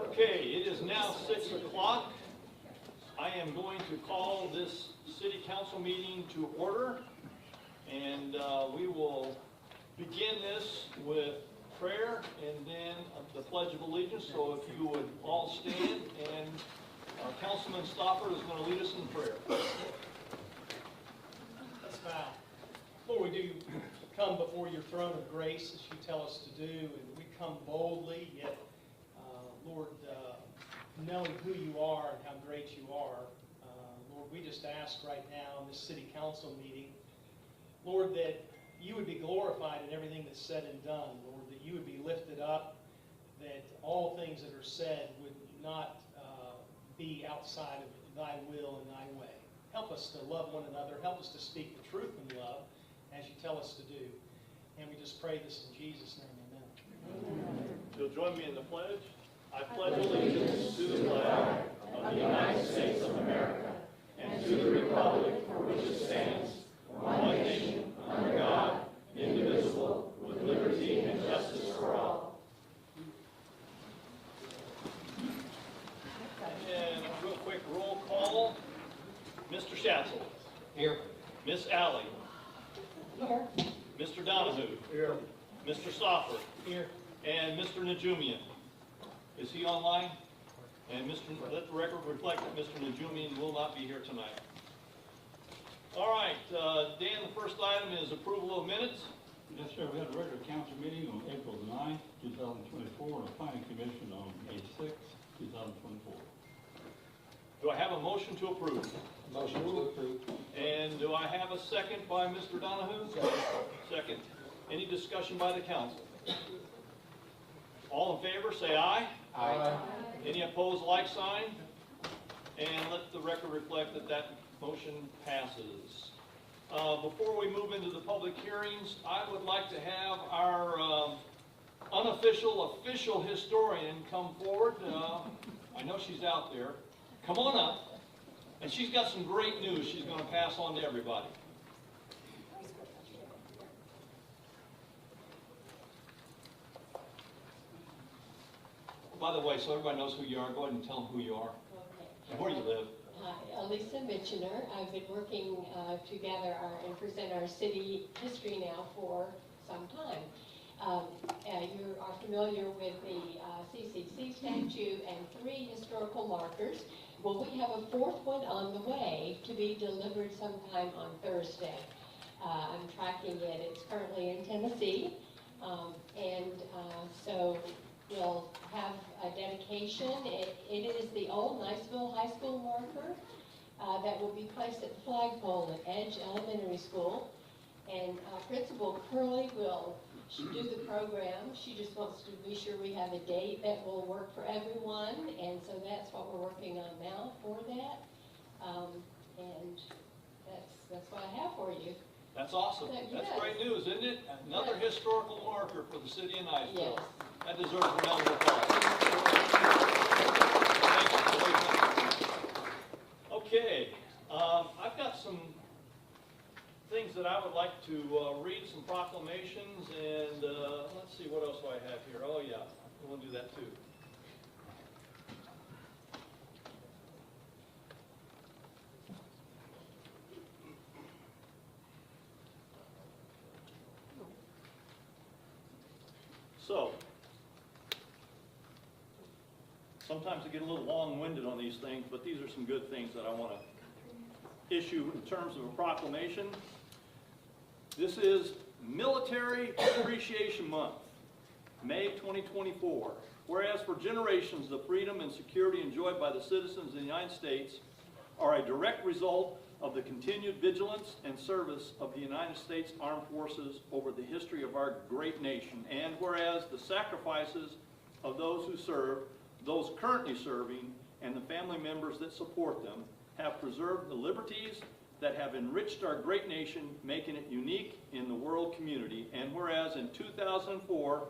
Okay, it is now 6 o'clock. I am going to call this city council meeting to order, and we will begin this with prayer and then the Pledge of Allegiance. So if you would all stand, and Councilman Stopper is going to lead us in prayer. Let's bow. Lord, we do come before your throne of grace as you tell us to do, and we come boldly, yet, Lord, knowing who you are and how great you are. Lord, we just ask right now in this city council meeting, Lord, that you would be glorified in everything that's said and done, Lord, that you would be lifted up, that all things that are said would not be outside of thy will and thy way. Help us to love one another. Help us to speak the truth in love as you tell us to do. And we just pray this in Jesus' name, amen. Amen. You'll join me in the pledge. I pledge allegiance to the flag of the United States of America and to the republic for which it stands, one nation, under God, indivisible, with liberty and justice for all. And a real quick roll call. Mr. Schatzel. Here. Miss Alley. Here. Mr. Donahue. Here. Mr. Stoffer. Here. And Mr. Najumian. Is he online? And let the record reflect that Mr. Najumian will not be here tonight. All right, Dan, the first item is approval of minutes. Yes, sir. We had a regular council meeting on April 9th, 2024, and a planning commission on May 6th, 2024. Do I have a motion to approve? Motion to approve. And do I have a second by Mr. Donahue? Second. Any discussion by the council? All in favor, say aye. Aye. Any opposed, like sign? And let the record reflect that that motion passes. Before we move into the public hearings, I would like to have our unofficial, official historian come forward. I know she's out there. Come on up. And she's got some great news she's going to pass on to everybody. By the way, so everybody knows who you are, go ahead and tell them who you are and where you live. Elisa Mitchener. I've been working to gather and present our city history now for some time. You are familiar with the CCC statue and 3 historical markers. Well, we have a 4th one on the way to be delivered sometime on Thursday. I'm tracking it. It's currently in Tennessee. So we'll have a dedication. It is the old Niceville High School marker that will be placed at the flagpole at Edge Elementary School. And Principal Curley will do the program. She just wants to be sure we have a date that will work for everyone. And so that's what we're working on now for that. And that's what I have for you. That's awesome. That's great news, isn't it? Another historical marker for the city of Niceville. Yes. That deserves a round of applause. Okay, I've got some things that I would like to read, some proclamations, and let's see, what else do I have here? Oh yeah, we'll do that too. So, sometimes I get a little long-winded on these things, but these are some good things that I want to issue in terms of a proclamation. This is Military Appreciation Month, May 2024. Whereas for generations, the freedom and security enjoyed by the citizens of the United States are a direct result of the continued vigilance and service of the United States Armed Forces over the history of our great nation. And whereas the sacrifices of those who serve, those currently serving, and the family members that support them have preserved the liberties that have enriched our great nation, making it unique in the world community. And whereas in 2004,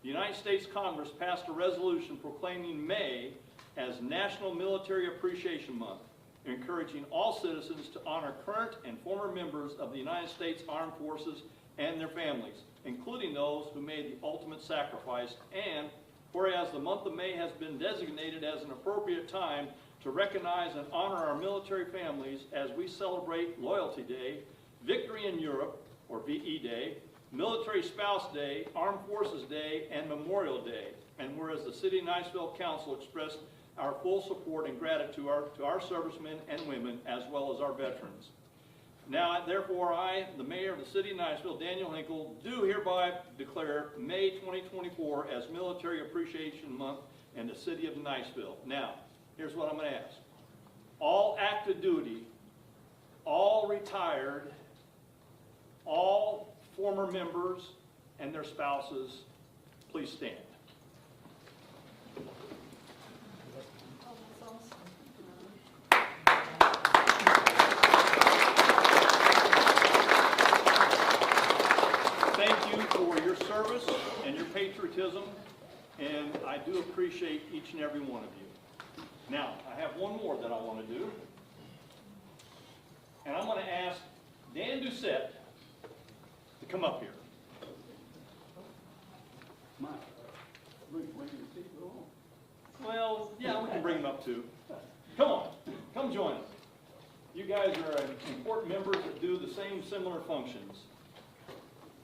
the United States Congress passed a resolution proclaiming May as National Military Appreciation Month, encouraging all citizens to honor current and former members of the United States Armed Forces and their families, including those who made the ultimate sacrifice. And whereas the month of May has been designated as an appropriate time to recognize and honor our military families as we celebrate Loyalty Day, Victory in Europe, or VE Day, Military Spouse Day, Armed Forces Day, and Memorial Day. And whereas the City of Niceville Council expressed our full support and gratitude to our servicemen and women, as well as our veterans. Now, therefore, I, the Mayor of the City of Niceville, Daniel Hinkle, do hereby declare May 2024 as Military Appreciation Month in the City of Niceville. Now, here's what I'm going to ask. All active duty, all retired, all former members and their spouses, please stand. Thank you for your service and your patriotism, and I do appreciate each and every one of you. Now, I have one more that I want to do, and I'm going to ask Dan Doucette to come up here. Mike, bring your seat along. Well, yeah, we can bring him up too. Come on, come join us. You guys are important members that do the same similar functions,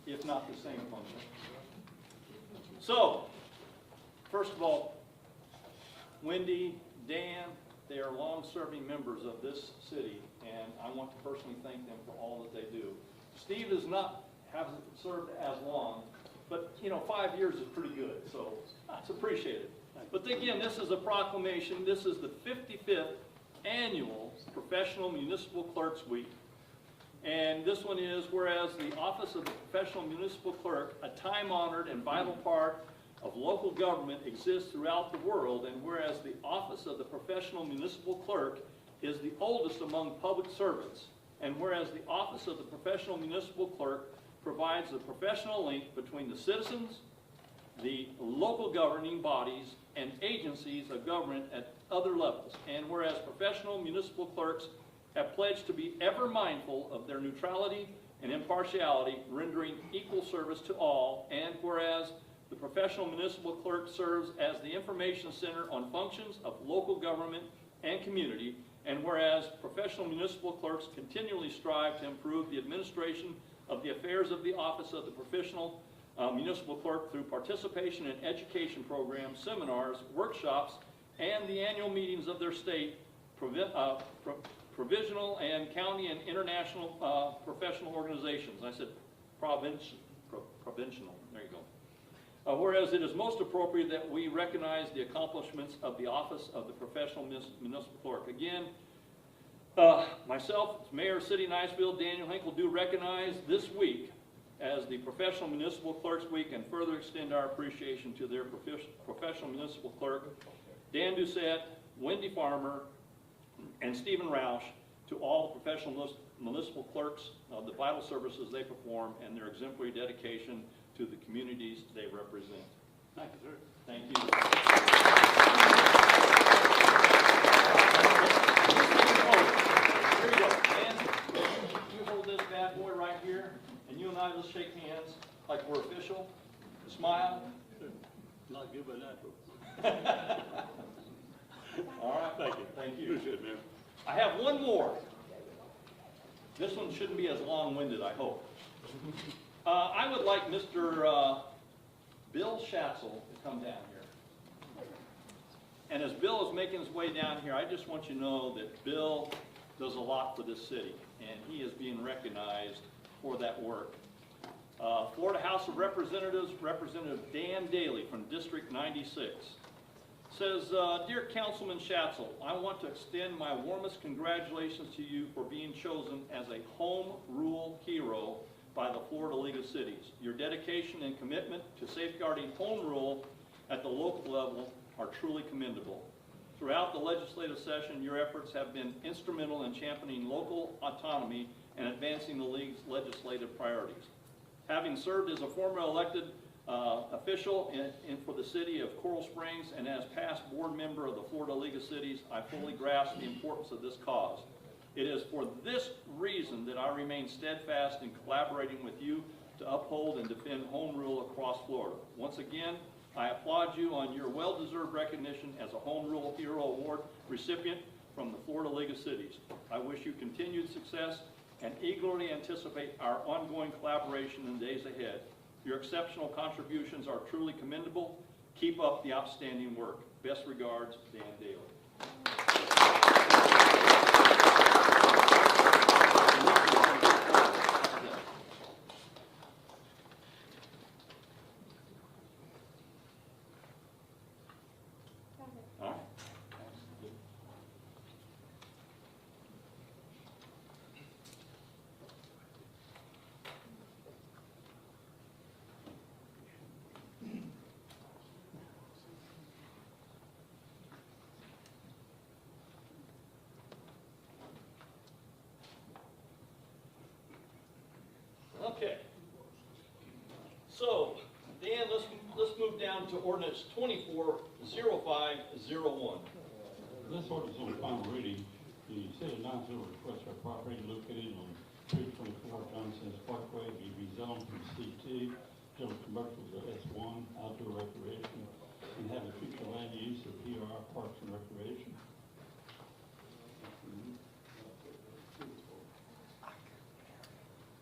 if not the same function. So, first of all, Wendy, Dan, they are long-serving members of this city, and I want to personally thank them for all that they do. Steve hasn't served as long, but 5 years is pretty good, so it's appreciated. But again, this is a proclamation. This is the 55th annual Professional Municipal Clerks Week. And this one is, whereas the Office of the Professional Municipal Clerk, a time-honored and vital part of local government, exists throughout the world, and whereas the Office of the Professional Municipal Clerk is the oldest among public servants, and whereas the Office of the Professional Municipal Clerk provides the professional link between the citizens, the local governing bodies, and agencies of government at other levels, and whereas professional municipal clerks have pledged to be ever mindful of their neutrality and impartiality, rendering equal service to all, and whereas the professional municipal clerk serves as the information center on functions of local government and community, and whereas professional municipal clerks continually strive to improve the administration of the affairs of the office of the professional municipal clerk through participation in education programs, seminars, workshops, and the annual meetings of their state, provisional and county and international professional organizations. I said provincial, there you go. Whereas it is most appropriate that we recognize the accomplishments of the Office of the Professional Municipal Clerk. Again, myself, as Mayor of City of Niceville, Daniel Hinkle, do recognize this week as the Professional Municipal Clerks Week and further extend our appreciation to their professional municipal clerk, Dan Doucette, Wendy Farmer, and Stephen Roush, to all the professional municipal clerks of the vital services they perform and their exemplary dedication to the communities they represent. Thank you, sir. Thank you. Here you go, Dan. You hold this bad boy right here, and you and I will shake hands like we're official. Smile. Not good, but natural. All right, thank you. Thank you. Appreciate it, man. I have one more. This one shouldn't be as long-winded, I hope. I would like Mr. Bill Schatzel to come down here. And as Bill is making his way down here, I just want you to know that Bill does a lot for this city, and he is being recognized for that work. Florida House of Representatives, Representative Dan Daly from District 96. Says, Dear Councilman Schatzel, I want to extend my warmest congratulations to you for being chosen as a home rule hero by the Florida League of Cities. Your dedication and commitment to safeguarding home rule at the local level are truly commendable. Throughout the legislative session, your efforts have been instrumental in championing local autonomy and advancing the League's legislative priorities. Having served as a former elected official for the city of Coral Springs, and as past board member of the Florida League of Cities, I fully grasp the importance of this cause. It is for this reason that I remain steadfast in collaborating with you to uphold and defend home rule across Florida. Once again, I applaud you on your well-deserved recognition as a Home Rule Hero Award recipient from the Florida League of Cities. I wish you continued success and eagerly anticipate our ongoing collaboration in the days ahead. Your exceptional contributions are truly commendable. Keep up the outstanding work. Best regards, Dan Daly. All right. Okay. So, Dan, let's move down to ordinance 240501. This ordinance on final reading, the city of Niceville requests our property located on 324 Johnson Parkway be rezoned from C2, general commercial to S1, outdoor recreation, and have a future land use of PR, parks and recreation.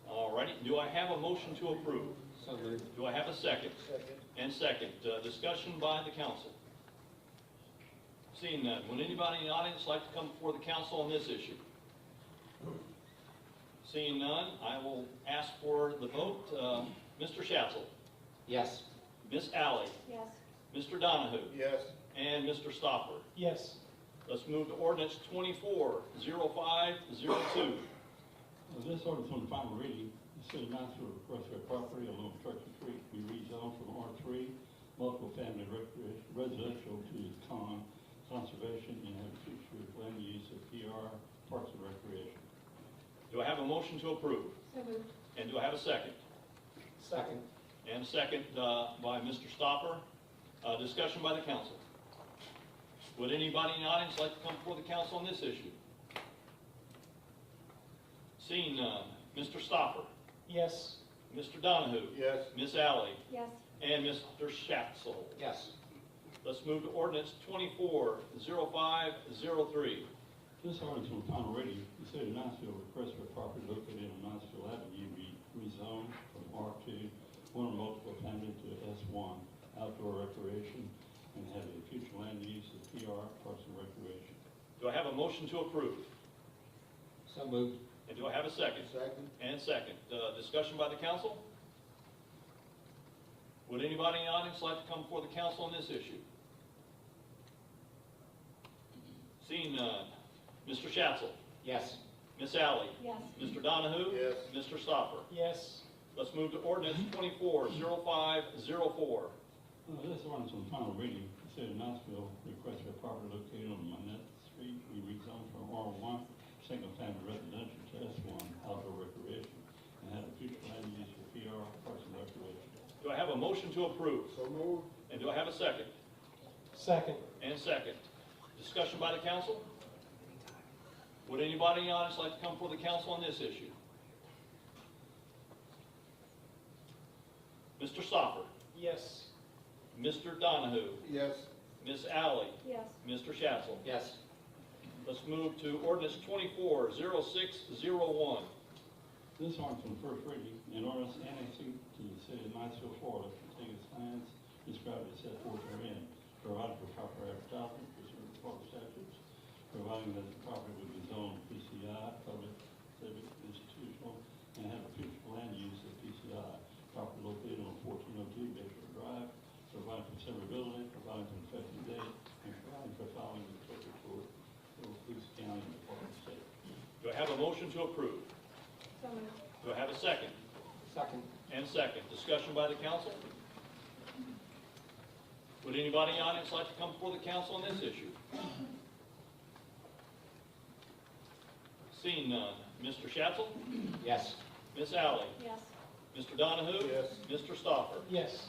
All righty, do I have a motion to approve? So moved. Do I have a second? Second. And second, discussion by the council. Seeing none, would anybody in the audience like to come before the council on this issue? Seeing none, I will ask for the vote. Mr. Schatzel, Yes. Miss Alley, Yes. Mr. Donahue, Yes. and Mr. Stopper. Yes. Let's move to ordinance 240502. This ordinance on final reading, the city of Niceville requests our property along Truckee Creek be rezoned from R3, multiple family residential to conservation, and have future land use of PR, parks and recreation. Do I have a motion to approve? So moved. And do I have a second? Second. And second by Mr. Stopper. Discussion by the council. Would anybody in the audience like to come before the council on this issue? Seeing none, Mr. Stopper, Yes. Mr. Donahue, Yes. Miss Alley, Yes. and Mr. Schatzel. Yes. Let's move to ordinance 240503. This ordinance on final reading, the city of Niceville requests for property located on Niceville Avenue be rezoned from R2, one or multiple family to S1, outdoor recreation, and have a future land use of PR, parks and recreation. Do I have a motion to approve? So moved. And do I have a second? Second. And second. Discussion by the council? Would anybody in the audience like to come before the council on this issue? Seeing none. Mr. Schatzel, Yes. Miss Alley, Yes. Mr. Donahue, Yes. Mr. Stopper. Yes. Let's move to ordinance 240504. This ordinance on final reading, the city of Niceville requests for property located on Manette Street be rezoned from R1, single family residential to S1, outdoor recreation, and have a future land use for PR, parks and recreation. Do I have a motion to approve? So moved. And do I have a second? Second. And second. Discussion by the council? Would anybody in the audience like to come before the council on this issue? Mr. Stopper, Yes. Mr. Donahue, Yes. Miss Alley, Yes. Mr. Schatzel. Yes. Let's move to ordinance 240601. This ordinance on first reading, an ordinance annexing to the city of Niceville, Florida, containing lands described as set forth therein, providing for proper advertisement pursuant to Florida statutes, providing that the property would be zoned PCI, public, civic, institutional, and have a future land use of PCI, property located on 1402 Bayshore Drive, providing for severability, providing for effective date, and providing for filing with the clerk of court, Police County, and Department of State. Do I have a motion to approve? So moved. Do I have a second? Second. And second. Discussion by the council? Would anybody in the audience like to come before the council on this issue? Seeing none. Mr. Schatzel? Yes. Miss Alley? Yes. Mr. Donahue? Yes. Mr. Stopper? Yes.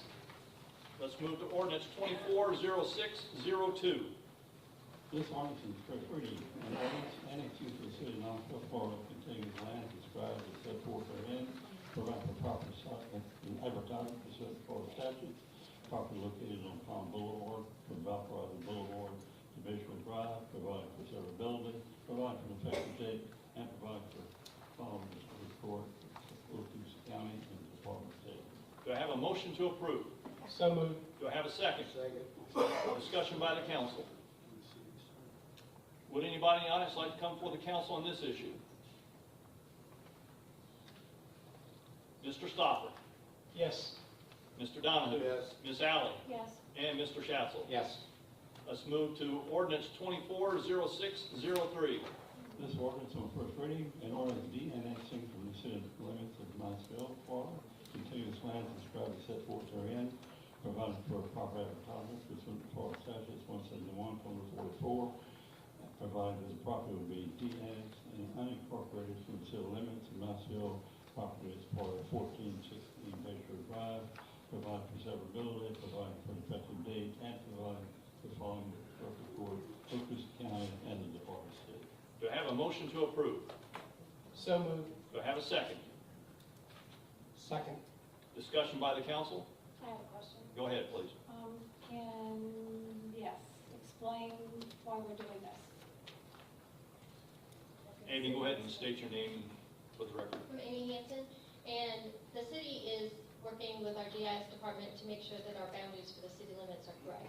Let's move to ordinance 240602. This ordinance is first reading, an ordinance annexing to the city of Knoxville, Florida, containing lands described as set forth therein, provide for proper site and advertising pursuant to Florida statutes, property located on Palm Boulevard, from Valparaiso Boulevard to Bayshore Drive, providing for severability, providing for an effective date, and providing for following the report of Ocean County and the Department of State. Do I have a motion to approve? So moved. Do I have a second? Second. Discussion by the council. Would anybody in the audience like to come before the council on this issue? Mr. Stopper, Yes. Mr. Donahue. Yes. Ms. Alley, Yes. and Mr. Schatzel. Yes. Let's move to ordinance 240603. This ordinance on first reading, an ordinance de-annexing from the city limits of Niceville, Florida, contiguous lands described as set forth therein, providing for proper advertisement pursuant to Florida statutes 171:44, providing that the property will be de-annexed and unincorporated from the city limits of Niceville. Property is part of 1416 Bayshore Drive, providing for severability, providing for an effective date, and providing for following the circuit court, Ocean County, and the Department of State. Do I have a motion to approve? So moved. Do I have a second? Second. Discussion by the council? I have a question. Go ahead, please. Explain why we're doing this. Amy, go ahead and state your name for the record. I'm Amy Hanson, and the city is working with our GIS department to make sure that our boundaries for the city limits are correct.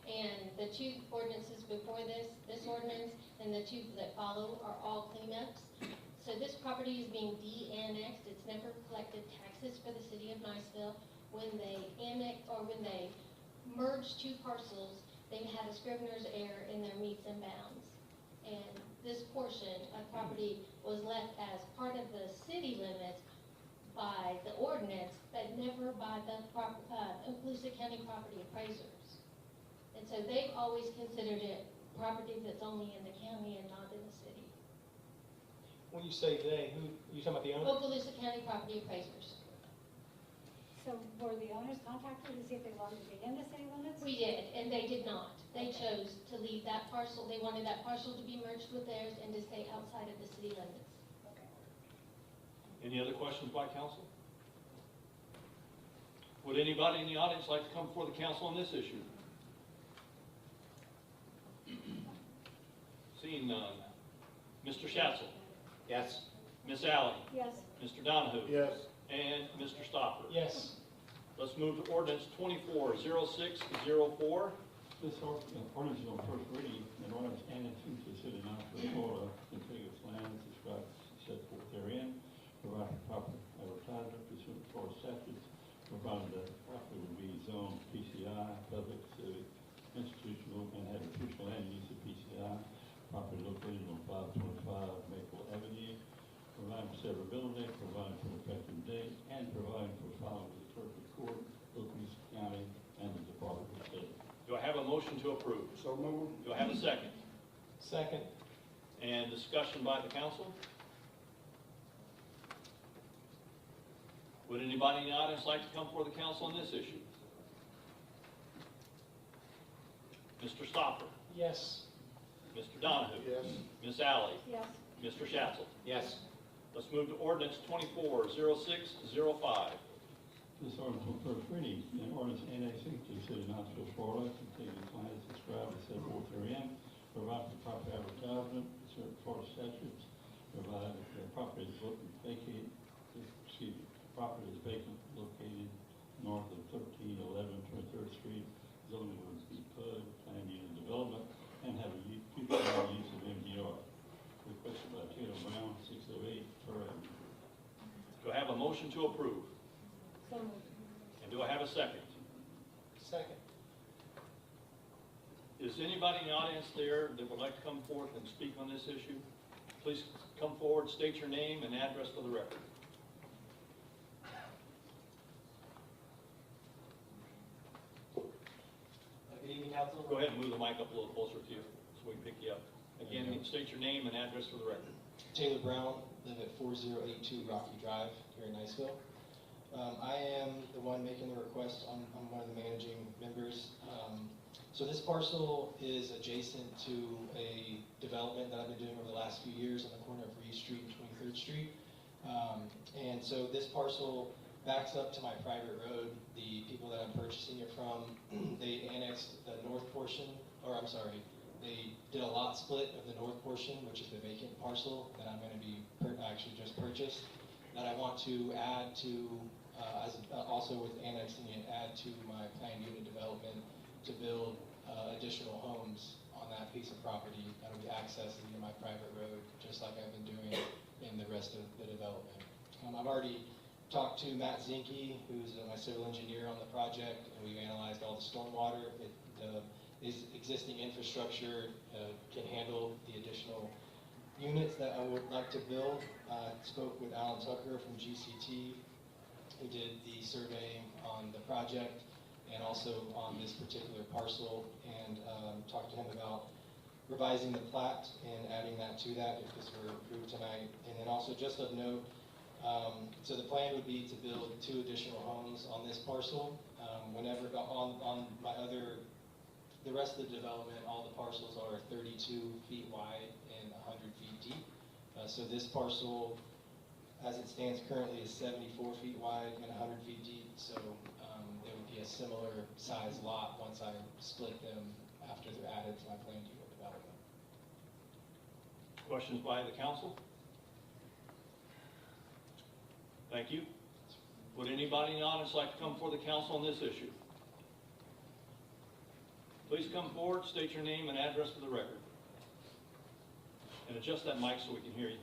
And the two ordinances before this ordinance, and the two that follow are all cleanups. So this property is being de-annexed. It's never collected taxes for the city of Niceville. When they when they merged two parcels, they had a scrivener's error in their meets and bounds. And this portion of property was left as part of the city limits by the ordinance, but never by the Okaloosa County property appraisers. And so they've always considered it property that's only in the county and not in the city. When you say they, who, you talking about the owner? Okaloosa County property appraisers. So were the owners contacted to see if they wanted to be in the city limits? We did, and they did not. They chose to leave that parcel. They wanted that parcel to be merged with theirs and to stay outside of the city limits. Okay. Any other questions by council? Would anybody in the audience like to come before the council on this issue? Seeing none. Mr. Schatzel, Yes. Ms. Alley, Yes. Mr. Donahue, Yes. and Mr. Stopper. Yes. Let's move to ordinance 240604. This ordinance is on first reading, an ordinance annexing to the city of Knoxville, Florida, contiguous lands described set forth therein, providing proper advertisement pursuant to Florida statutes, providing that the property will be zoned PCI, public, civic, institutional, and have official land use of PCI, property located on 525 Maple Avenue, providing for severability, providing for an effective date, and providing for filing with the clerk of court, Okaloosa County, and the Department of State. Do I have a motion to approve? So moved. Do I have a second? Second. And discussion by the council? Would anybody in the audience like to come before the council on this issue? Mr. Stopper, Yes. Mr. Donahue, Yes. Ms. Alley, Yes. Mr. Schatzel. Yes. Let's move to ordinance 240605. This ordinance on first reading, an ordinance annexing to the city of Knoxville, Florida, contiguous lands described as set forth therein, provide for proper advertisement, certain Florida statutes, provide that the property is property is vacant, located north of 1311 23rd Street, zoning would be PUD, planned unit development, and have a future land use of MDR. Requested by Taylor Brown, 608 Per Avenue. Do I have a motion to approve? So moved. And do I have a second? Second. Is anybody in the audience there that would like to come forth and speak on this issue? Please come forward, state your name and address for the record. Good evening, council. Go ahead and move the mic up a little closer to you so we can pick you up. Again, state your name and address for the record. Taylor Brown, live at 4082 Rocky Drive here in Niceville. I am the one making the request. I'm one of the managing members. So this parcel is adjacent to a development that I've been doing over the last few years on the corner of Reed Street and 23rd Street. And so this parcel backs up to my private road. The people that I'm purchasing it from, they annexed the north portion, or I'm sorry, they did a lot split of the north portion, which is the vacant parcel that I'm going to be actually just purchased, that I want to add to, also with annexing it, add to my planned unit development to build additional homes on that piece of property that will be accessed via my private road, just like I've been doing in the rest of the development. I've already talked to Matt Zinke, who's my civil engineer on the project, and we've analyzed all the stormwater. This existing infrastructure can handle the additional units that I would like to build. Spoke with Alan Tucker from GCT, who did the surveying on the project and also on this particular parcel, and talked to him about revising the plat and adding that to that if this were approved tonight. And then also just of note, so the plan would be to build 2 additional homes on this parcel. Whenever on my other, the rest of the development, all the parcels are 32 feet wide and 100 feet deep. So this parcel, as it stands currently, is 74 feet wide and 100 feet deep. So it would be a similar size lot once I split them after they're added to my planned unit development. Questions by the council? Thank you. Would anybody in the audience like to come before the council on this issue? Please come forward, state your name and address for the record. And adjust that mic so we can hear you.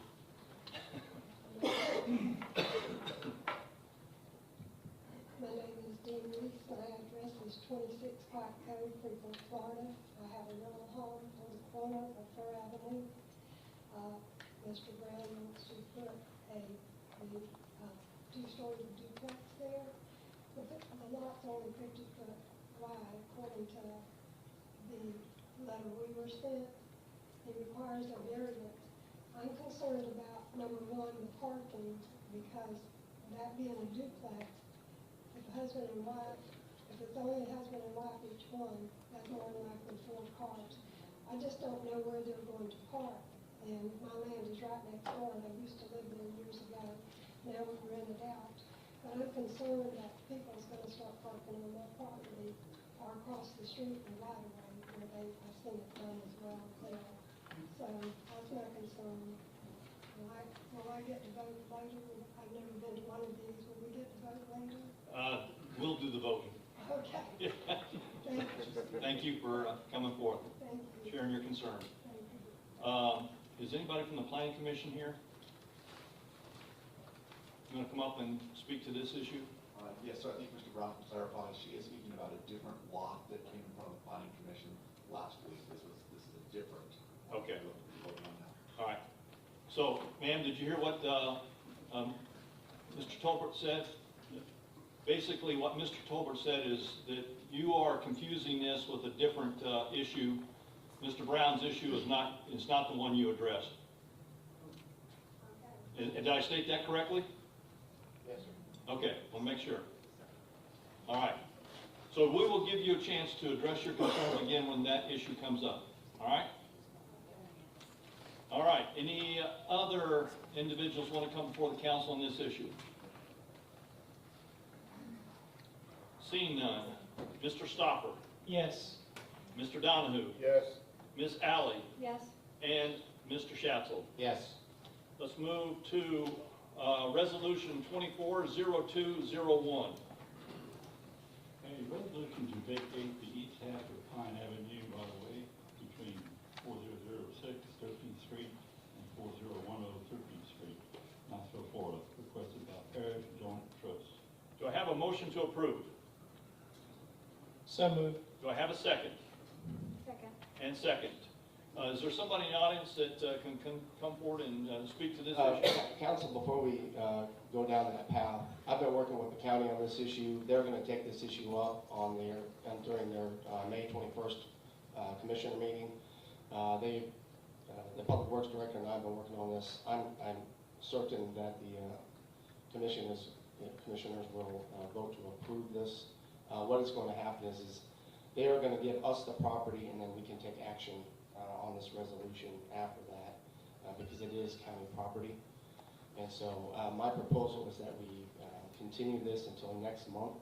My name is Dean Reese. My address is 26 Pike Cove, Freeport, Florida. I have a rental home on the corner of Fur Avenue. Mr. Brown wants to put a 2-story duplex there. The lot's only 50 foot wide, according to the letter we were sent. It requires a variance. I'm concerned about, number one, the parking, because that being a duplex, if husband and wife, if it's only husband and wife each one, that's more than likely 4 cars. I just don't know where they're going to park. And my land is right next door, and I used to live there years ago. Now we rent it out. But I'm concerned that people's going to start parking on my property or across the street in the right of way, where I've seen it done as well there. So that's my concern. Will I get to vote later? I've never been to one of these. Will we get to vote later? We'll do the voting. Okay. Thank you. Thank you for coming forth, Thank you. sharing your concern. Thank you. Is anybody from the Planning Commission here? You want to come up and speak to this issue? Yes, so I think Mr. Brown can clarify, she is speaking about a different lot that came in front of the Planning Commission last week. This is a different. Okay. Voting on now. All right. So, ma'am, did you hear what Mr. Tolbert said? Basically, what Mr. Tolbert said is that you are confusing this with a different issue. Mr. Brown's issue is not the one you addressed. Okay. Did I state that correctly? Yes, sir. Okay, we'll make sure. All right. So we will give you a chance to address your concern again when that issue comes up. All right? All right. Any other individuals want to come before the council on this issue? Seeing none. Mr. Stopper, Yes. Mr. Donahue, Yes. Ms. Alley, Yes. and Mr. Schatzel. Yes. Let's move to Resolution 240201. A resolution to vacate the east half of Pine Avenue right of way between 4006 13th Street and 4010 13th Street, Knoxville, Florida, requested by Parish Joint Trust. Do I have a motion to approve? So moved. Do I have a second? Second. And second. Is there somebody in the audience that can come forward and speak to this issue? Council, before we go down that path, I've been working with the county on this issue. They're going to take this issue up on during their May 21st commissioner meeting. The Public Works Director and I have been working on this. I'm certain that the commission is the commissioners will vote to approve this, what is going to happen is they are going to give us the property, and then we can take action on this resolution after that, because it is county property. And so my proposal is that we continue this until next month.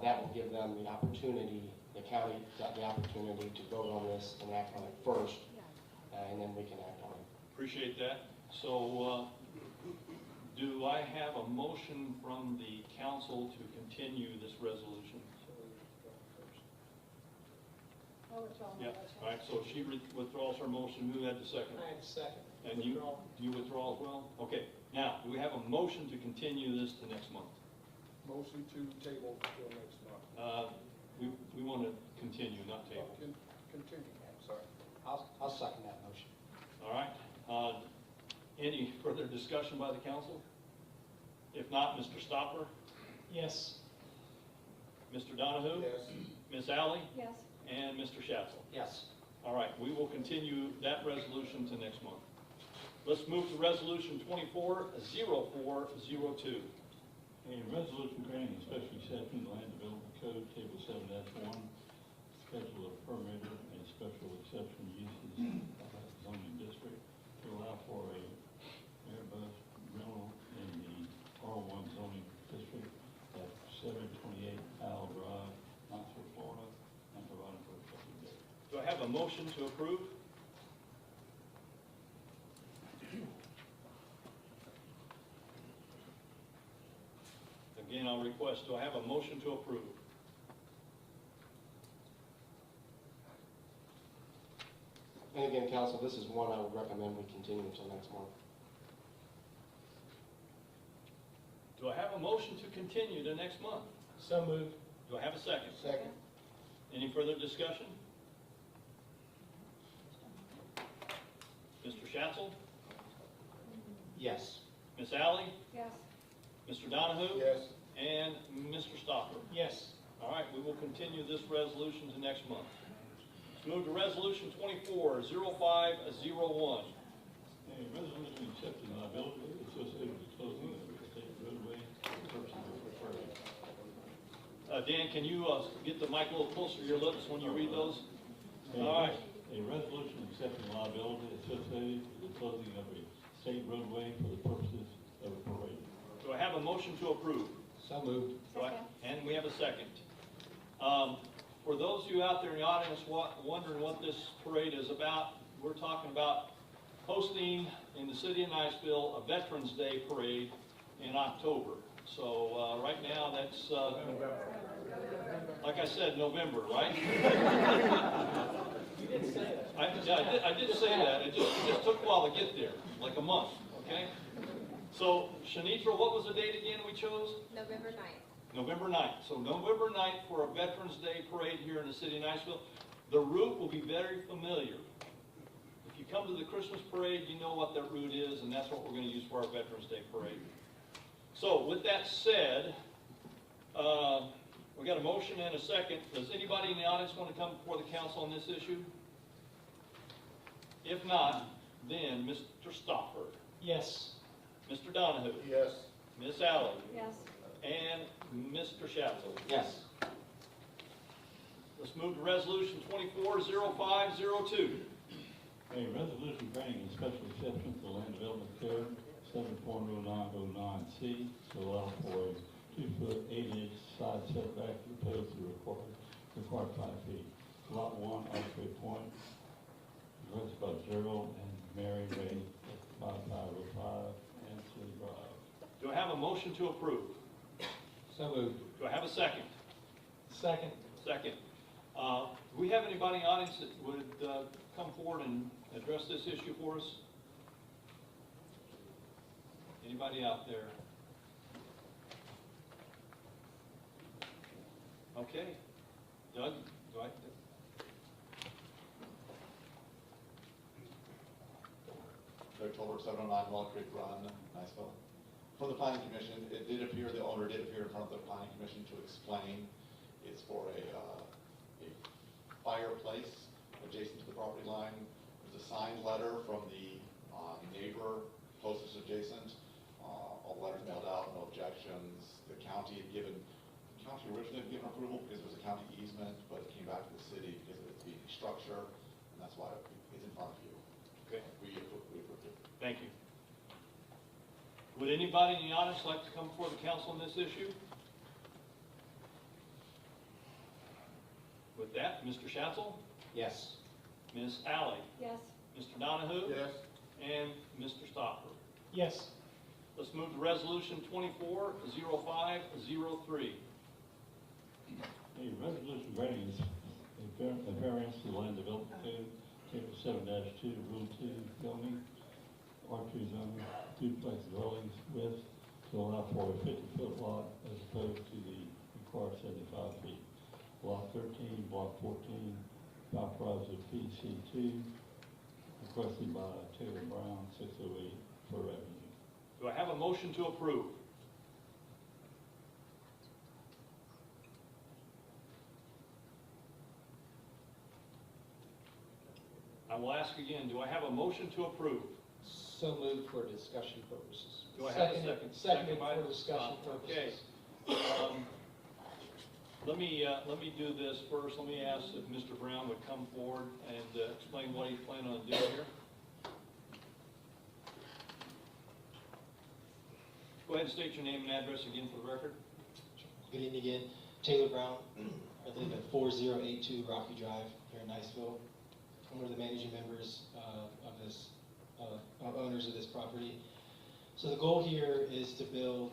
That will give them the opportunity, the county got the opportunity to vote on this and act on it first, and then we can act on it. Appreciate that. So, do I have a motion from the council to continue this resolution? I'll withdraw my Yeah, motion. all right, so she withdraws her motion. Who had the second? I had a second. And you withdraw as well? Okay, now, do we have a motion to continue this to next month? Motion to table until next month. We want to continue, not table. Continue, I'm sorry. I'll second that motion. All right, any further discussion by the council? If not, Mr. Stopper, Yes. Mr. Donahue? Yes. Ms. Alley? Yes, And Mr. Schatzel? Yes. All right, we will continue that resolution to next month. Let's move to resolution 240402. A resolution granting a special exception to the Land Development Code, Table 7-1, schedule of permitted and special exception uses zoning district to allow for a Airbus rental in the R1 zoning district at 728 Powell Drive, Knoxville, Florida, and providing for a effective date. Do I have a motion to approve? Again, I'll request, do I have a motion to approve? And again, council, this is one I would recommend we continue until next month. Do I have a motion to continue to next month? So moved. Do I have a second? Second. Any further discussion? Mr. Schatzel? Yes. Ms. Alley? yes, Mr. Donahue? Yes. And Mr. Stopper? Yes. All right, we will continue this resolution to next month. Let's move to resolution 240501. A resolution accepting liability associated with the closing of the state roadway for purposes of referral. Dan, can you get the mic a little closer to your lips when you read those? All right. A resolution accepting liability associated with the closing of a state roadway for the purposes of a parade. Do I have a motion to approve? So moved. Do I- And we have a second. For those of you out there in the audience wondering what this parade is about, we're talking about hosting in the city of Niceville a Veterans Day parade in October. So right now, that's, like I said, November, right? You didn't say that. I did say that. It just took a while to get there, like a month, okay? So, Shanitra, what was the date again we chose? November 9th. November 9th. So November 9th for a Veterans Day parade here in the city of Niceville. The route will be very familiar. If you come to the Christmas parade, you know what that route is, and that's what we're going to use for our Veterans Day parade. So with that said, we got a motion and a second. Does anybody in the audience want to come before the council on this issue? If not, then Mr. Stopper, Yes. Mr. Donahue, Yes. Ms. Alley, yes, and Mr. Schatzel. Yes. Let's move to resolution 240502. A resolution granting a special exception to the Land Development Code, 7.0909C, to allow for a 2-foot 8-inch side setback as opposed to the required 5 feet. Lot 1, Osprey Point, addressed by Gerald and Mary Ray, 5505 Ansley Drive. Do I have a motion to approve? So moved. Do I have a second? Second. Second. Do we have anybody in the audience that would come forward and address this issue for us? Anybody out there? Okay. Doug, do I? Doug Tolbert, 709 Wall Creek Run, Niceville. For the planning commission, it did appear, the owner did appear in front of the planning commission to explain it's for a fireplace adjacent to the property line. There's a signed letter from the neighbor closest adjacent, letters mailed out, no objections. The county originally had given approval because it was a county easement, but it came back to the city because of it being a structure, and that's why it's in front of you. Okay, We approved it. thank you. Would anybody in the audience like to come before the council on this issue? With that, Mr. Schatzel, Yes. Ms. Alley, Yes. Mr. Donahue, Yes. and Mr. Stopper. Yes. Let's move to resolution 24-0503. A resolution granting a variance to the land development code, table 7-2, rule 2, zoning, R2 zoning, duplex dwellings with, to allow for a 50-foot lot as opposed to the required 75 feet. Lot 13, block 14, comprised of PC2, requested by Taylor Brown, 608 Fur Avenue. Do I have a motion to approve? I will ask again, do I have a motion to approve? So moved for discussion purposes. Do I have a second? Seconded by for discussion Okay. purposes. Let me do this first. Let me ask if Mr. Brown would come forward and explain what he's planning on doing here. Go ahead and state your name and address again for the record. Good evening again. Taylor Brown. I live at 4082 Rocky Drive here in Niceville. I'm one of the managing members owners of this property. So the goal here is to build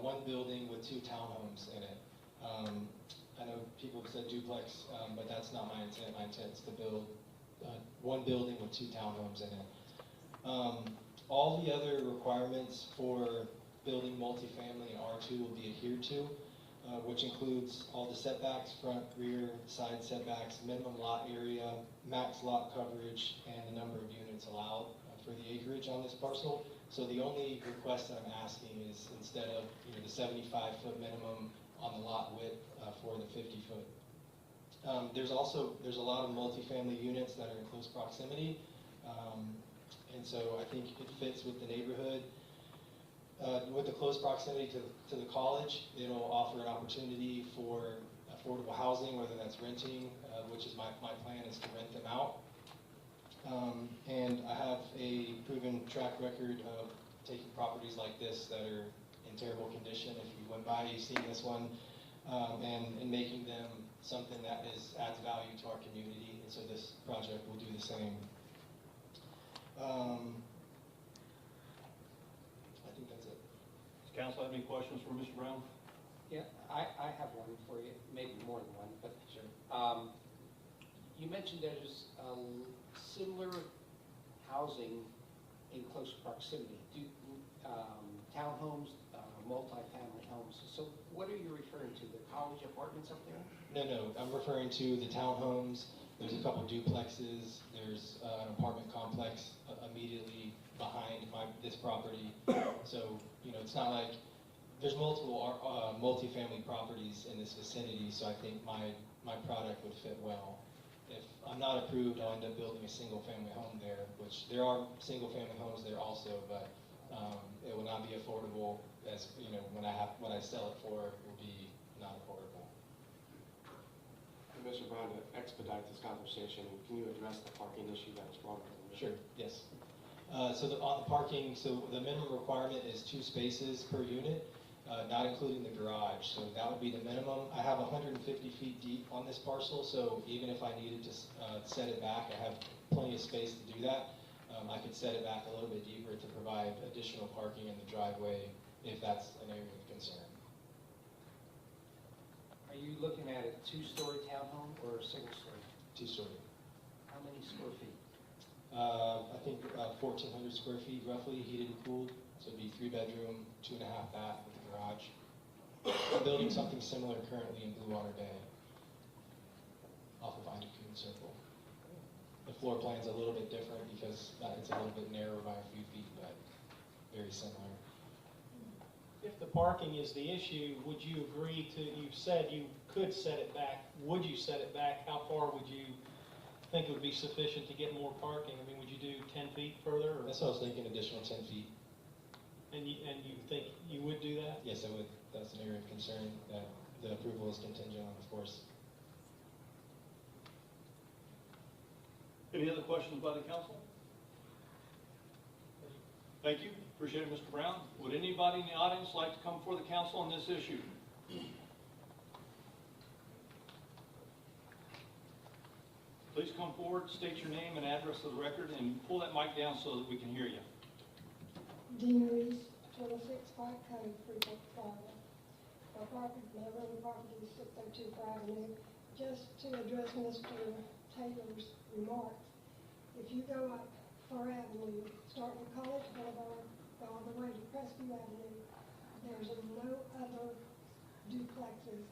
one building with 2 townhomes in it. I know people have said duplex, but that's not my intent. My intent is to build one building with 2 townhomes in it. All the other requirements for building multifamily in R2 will be adhered to, which includes all the setbacks, front, rear, side setbacks, minimum lot area, max lot coverage, and the number of units allowed for the acreage on this parcel. So the only request that I'm asking is instead of the 75-foot minimum on the lot width for the 50-foot. There's a lot of multifamily units that are in close proximity, and so I think it fits with the neighborhood. With the close proximity to the college, it'll offer an opportunity for affordable housing, whether that's renting, which is my plan is to rent them out. And I have a proven track record of taking properties like this that are in terrible condition. If you went by, you've seen this one, and making them something that adds value to our community. And so this project will do the same. I think that's it. Does council have any questions for Mr. Brown? Yeah, I have one for you, maybe more than one, but Sure. You mentioned there's similar housing in close proximity. Do townhomes, multifamily homes. So what are you referring to? The college apartments up there? No, I'm referring to the townhomes. There's a couple duplexes. There's an apartment complex immediately behind this property. So, it's not like there's multiple multifamily properties in this vicinity, so I think my product would fit well. If I'm not approved, I'll end up building a single-family home there, which there are single-family homes there also, but it will not be affordable as, what I sell it for will be not affordable. Mr. Brown, to expedite this conversation, can you address the parking issue that was brought up? Sure, yes. On the parking, the minimum requirement is 2 spaces per unit, not including the garage. So that would be the minimum. I have 150 feet deep on this parcel, so even if I needed to set it back, I have plenty of space to do that. I could set it back a little bit deeper to provide additional parking in the driveway if that's an area of concern. Are you looking at a 2-story townhome or a single-story? 2-story. How many square feet? I think 1,400 square feet roughly, heated and cooled. So it'd be 3-bedroom, 2.5 bath with a garage. I'm building something similar currently in Blue Water Bay, off of Ida Coon Circle. The floor plan's a little bit different because it's a little bit narrower by a few feet, but very similar. If the parking is the issue, would you agree to, you said you could set it back, would you set it back? How far would you think it would be sufficient to get more parking? I mean, would you do 10 feet further? Or? That's what I was thinking, additional 10 feet. And you think you would do that? Yes, I would. That's an area of concern that the approval is contingent on, of course. Any other questions by the council? Thank you, appreciate it, Mr. Brown. Would anybody in the audience like to come before the council on this issue? Please come forward, state your name and address for the record, and pull that mic down so that we can hear you. Dean Reese, 26 Park Cove, Freeport, Florida. My rental property is 602 Avenue. Just to address Mr. Taylor's remarks, if you go up Far Avenue, start with College Boulevard, go all the way to Crestview Avenue, there's no other duplexes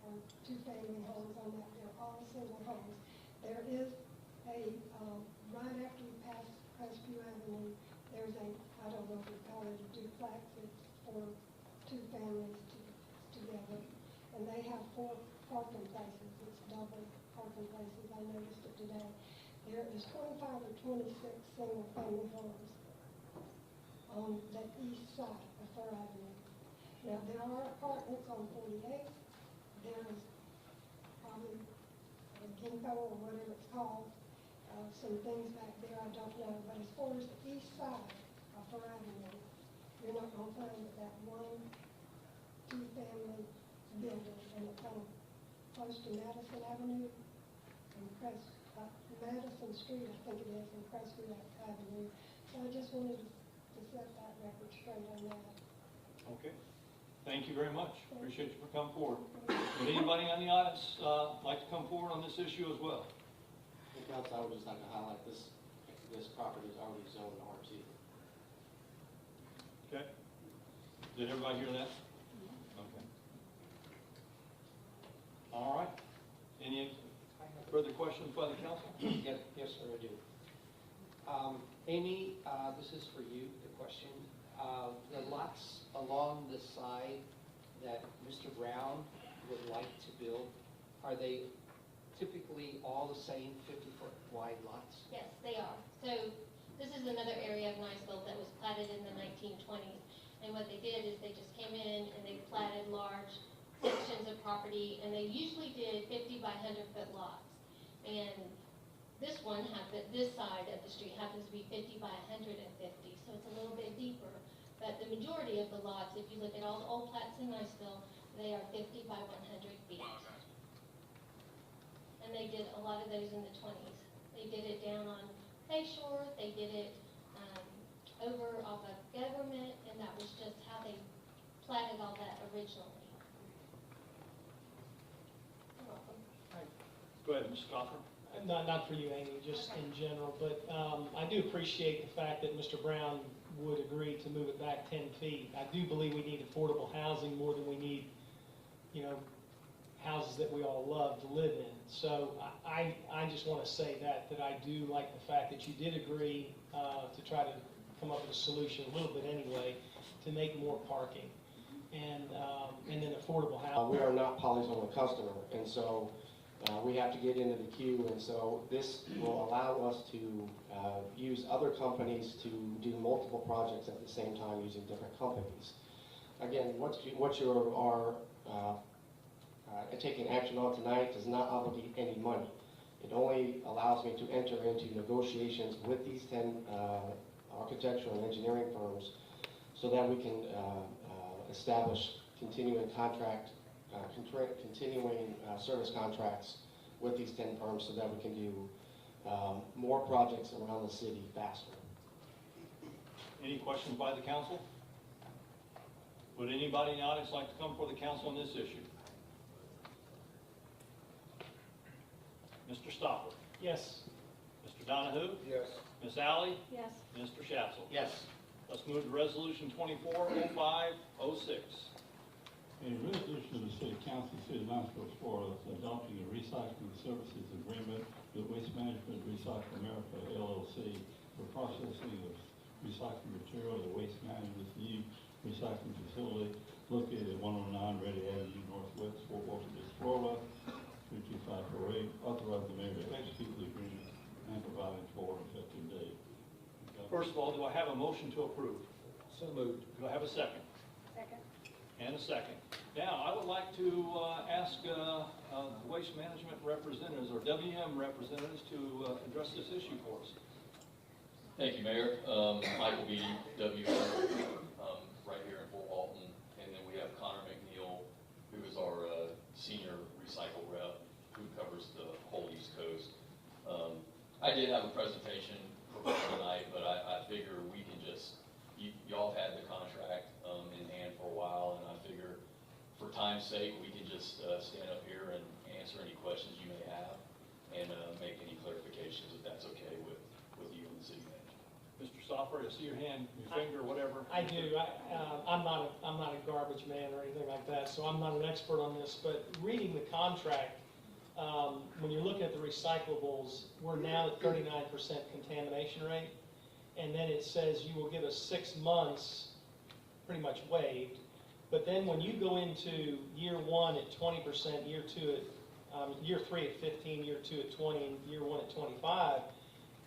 or two-family homes on that. They're all single homes. There is a, right after you pass Crestview Avenue, there's a, I don't know if you call it a duplex, it's for two families together. And they have 4 parking places, it's double parking places, I noticed it today. There is 25 or 26 single-family homes on the east side of Fur Avenue. Now, there are apartments on 48th, there's probably a Ginkgo or whatever it's called, some things back there I don't know, but as far as the east side of Fur Avenue, you're not gonna find that one two-family building, and it's on close to Madison Avenue and Madison Street, I think it is, and Crestview Avenue. So I just wanted to set that record straight on that. Okay, thank you very much. Appreciate you for coming forward. Would anybody in the audience like to come forward on this issue as well? Council, I would just like to highlight this property is already zoned R2. Okay. Did everybody hear that? Okay. All right. Any further questions by the council? Yes, sir, I do. Amy, this is for you, the question. The lots along the side that Mr. Brown would like to build, are they typically all the same 50-foot wide lots? Yes, they are. So this is another area of Niceville that was platted in the 1920s. And what they did is they just came in and they platted large sections of property, and they usually did 50 by 100-foot lots. And this one, this side of the street happens to be 50 by 150, so it's a little bit deeper. But the majority of the lots, if you look at all the old plats in Niceville, they are 50 by 100 feet. And they did a lot of those in the 20s. They did it down on Bayshore, they did it over off of Government, and that was just how they platted all that originally. You're welcome. Go ahead, Mr. Cochran. Not for you, Amy, just in general, but I do appreciate the fact that Mr. Brown would agree to move it back 10 feet. I do believe we need affordable housing more than we need, houses that we all love to live in. So I just want to say that I do like the fact that you did agree to try to come up with a solution, a little bit anyway, to make more parking and then affordable housing. We are not Polly's only customer, and so we have to get into the queue, and so this will allow us to use other companies to do multiple projects at the same time using different companies. Again, what you are taking action on tonight does not obligate any money. It only allows me to enter into negotiations with these 10 architectural and engineering firms so that we can establish continuing service contracts with these 10 firms so that we can do more projects around the city faster. Any questions by the council? Would anybody in the audience like to come before the council on this issue? Mr. Stopper? Yes. Mr. Donahue? Yes. Ms. Alley? Yes. Mr. Schatzel? Yes. Let's move to resolution 240506. A resolution of the City Council, City of Niceville, Florida, adopting a recycling services agreement with Waste Management Recycle America, LLC, for processing of recycling material at Waste Management's new recycling facility located at 109 Ready Avenue Northwest, Fort Walton Beach, Florida, 32548, authorize the mayor to execute the agreement and providing for an effective date. First of all, do I have a motion to approve? So moved. Do I have a second? Second. And a second. Now, I would like to ask the Waste Management representatives, or WM representatives, to address this issue for us. Thank you, Mayor. Michael Beatty, WM, right here in Fort Walton. And then we have Connor McNeil, who is our senior recycle rep, who covers the whole East Coast. I did have a presentation prepared tonight, but I figure we can just, y'all have had the contract in hand for a while, and I figure for time's sake, we can just stand up here and answer any questions you may have and make any clarifications, if that's okay with you and the city manager. Mr. Stoffer, I see your hand, your finger, whatever. I do. I'm not a garbage man or anything like that, so I'm not an expert on this, but reading the contract, when you're looking at the recyclables, we're now at 39% contamination rate, and then it says you will give us 6 months, pretty much waived, but then when you go into year 1 at 20%, year 2 at, year 3 at 15, year 2 at 20, and year 1 at 25,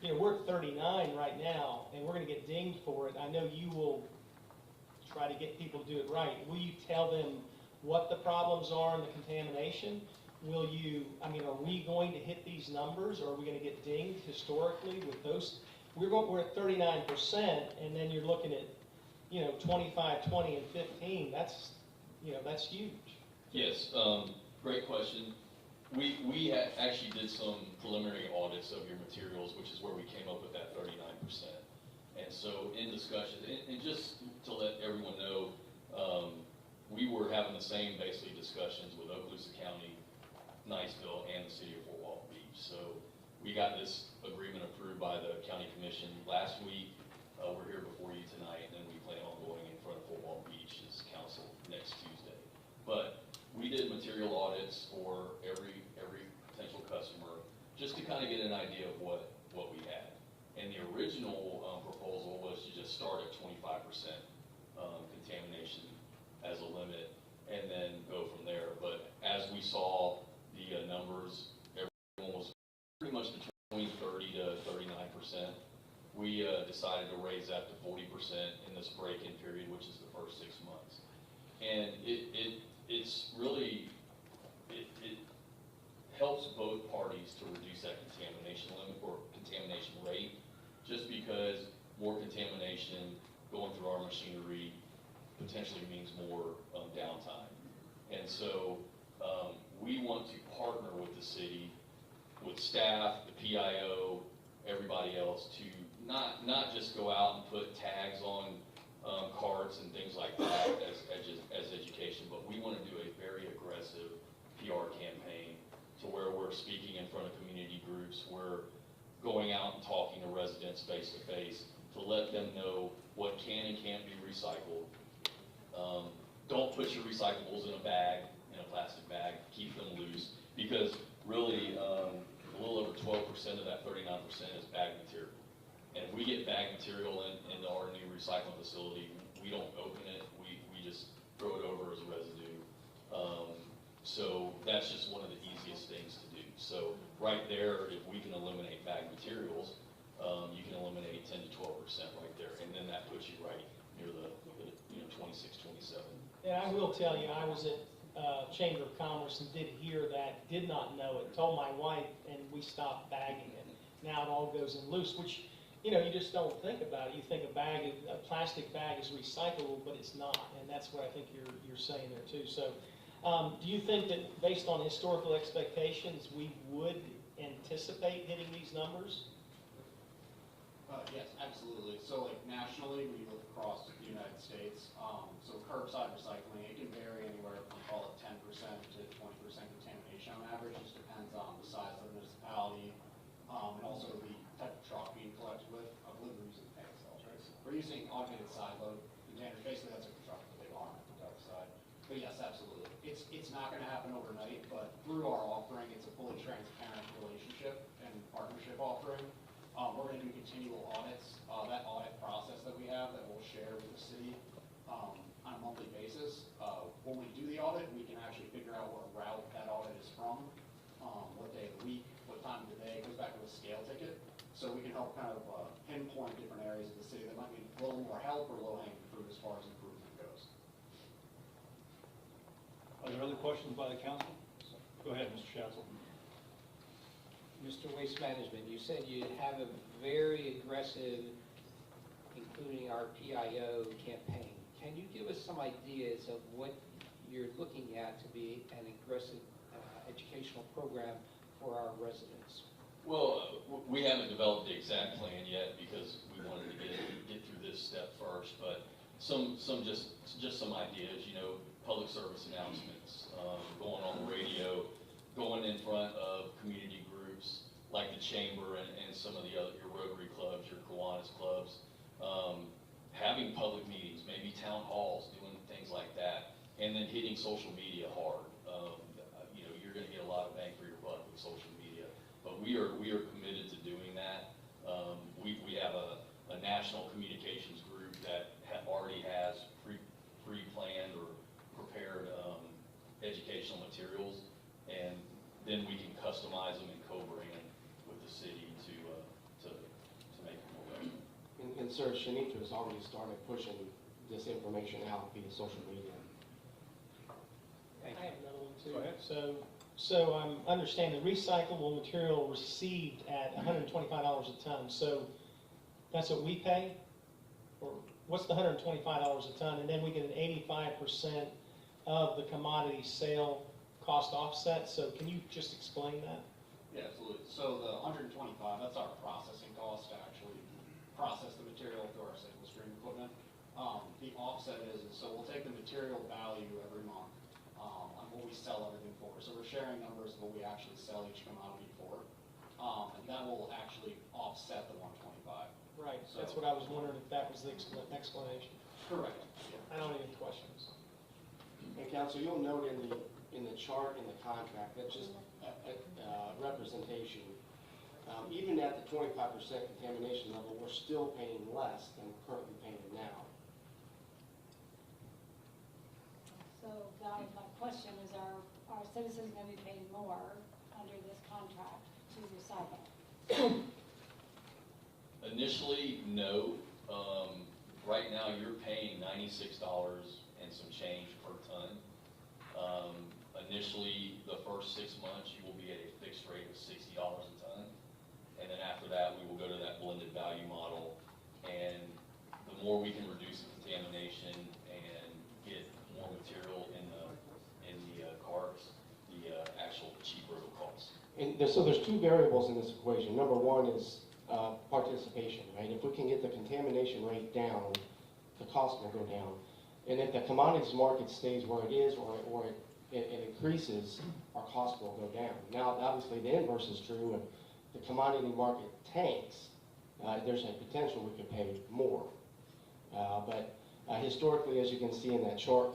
you know, we're at 39 right now, and we're gonna get dinged for it. I know you will try to get people to do it right. Will you tell them what the problems are in the contamination? Will you, I mean, are we going to hit these numbers, or are we gonna get dinged historically with those? We're at 39%, and then you're looking at, you know, 25, 20, and 15. That's, you know, that's huge. Yes, great question. We actually did some preliminary audits of your materials, which is where we came up with that 39%. And so in discussion, and just to let everyone know, we were having the same basically discussions with Okaloosa County, Niceville, and the city of Fort Walton Beach. So we got this agreement approved by the county commission last week. We're here before you tonight, and then we plan on going in front of Fort Walton Beach's council next Tuesday. But we did material audits for every potential customer, just to kind of get an idea of what we had. And the original proposal was to just start at 25% contamination as a limit, and then go from there. But as we saw the numbers, everyone was pretty much between 30 to 39%. We decided to raise that to 40% in this break-in period, which is the first 6 months. And it's really, it helps both parties to reduce that contamination limit or contamination rate, just because more contamination going through our machinery potentially means more downtime. And so we want to partner with the city, with staff, the PIO, everybody else, to not just go out and put tags on carts and things like that as education, but we want to do a very aggressive PR campaign to where we're speaking in front of community groups, we're going out and talking to residents face to face to let them know what can and can't be recycled. Don't put your recyclables in a bag, in a plastic bag, keep them loose, because really a little over 12% of that 39% is bag material. And if we get bag material into our new recycling facility, we don't open it, we just throw it over as residue. So that's just one of the easiest things to do. So right there, if we can eliminate bag materials, you can eliminate 10 to 12% right there, and then that puts you right near the 26, 27. And I will tell you, I was at Chamber of Commerce and did hear that, did not know it, told my wife, and we stopped bagging it. Now it all goes in loose, which, you know, you just don't think about it. You think a plastic bag is recyclable, but it's not, and that's what I think you're saying there too. So, do you think that based on historical expectations, we would anticipate hitting these numbers? Yes, absolutely. So like nationally, when you look across the United States, so curbside recycling, it can vary anywhere from call it 10% to 20% contamination on average. It just depends on the size of the municipality, and also the type of truck being collected with. I believe we're using pancells, right? So we're using automated side load containers. Basically, that's a truck with a big arm at the other side. But yes, absolutely. It's not going to happen overnight, but through our offering, it's a fully transparent relationship and partnership offering. We're going to do continual audits. That audit process that we have that we'll share with the city on a monthly basis. When we do the audit, we can actually figure out what route that audit is from, what day of the week, what time of the day. It goes back to a scale ticket. So we can help kind of kind of pinpoint different areas of the city that might need a little more help or low-hanging fruit as far as improvement goes. Are there other questions by the council? Go ahead, Mr. Schatzel. Mr. Waste Management, you said you have a very aggressive, including our PIO campaign. Can you give us some ideas of what you're looking at to be an aggressive educational program for our residents? Well, we haven't developed the exact plan yet because we wanted to get through this step first, but just some ideas, you know, public service announcements, going on the radio, going in front of community groups like the Chamber and some of the other, your Rotary clubs, your Kiwanis clubs, having public meetings, maybe town halls, doing things like that, and then hitting social media hard. You know, you're gonna get a lot of bang for your buck with social media, but we are committed to doing that. We have a national communications group that already has pre-planned or prepared educational materials, and then we can customize them and co-brand with the city to make it more relevant. And Sir, Shanita has already started pushing this information out via social media. I have another one too. Go ahead. So I'm understanding recyclable material received at $125 a ton. So that's what we pay? Or what's the $125 a ton? And then we get an 85% of the commodity sale cost offset. So can you just explain that? Yeah, absolutely. So the 125, that's our processing cost to actually process the material through our single stream equipment. The offset is, so we'll take the material value every month on what we sell everything for. So we're sharing numbers of what we actually sell each commodity for. And that will actually offset the 125. Right, So- that's what I was wondering if that was the explanation. Correct. I don't have any questions. And Council, you'll note in the chart in the contract, that's just representation. Even at the 25% contamination level, we're still paying less than we're currently paying now. So that was my question, is our citizens going to be paying more under this contract to recycle? Initially, no. Right now, you're paying $96 and some change per ton. Initially, the first 6 months, you will be at a fixed rate of $60 a ton. And then after that, we will go to that blended value model. And the more we can reduce the contamination and get more material in the carts, the actual cheaper it will cost. And so there's two variables in this equation. Number one is participation, right? If we can get the contamination rate down, the cost will go down. And if the commodities market stays where it is or it increases, our cost will go down. Now, obviously, the inverse is true. If the commodity market tanks, there's a potential we could pay more. But historically, as you can see in that chart,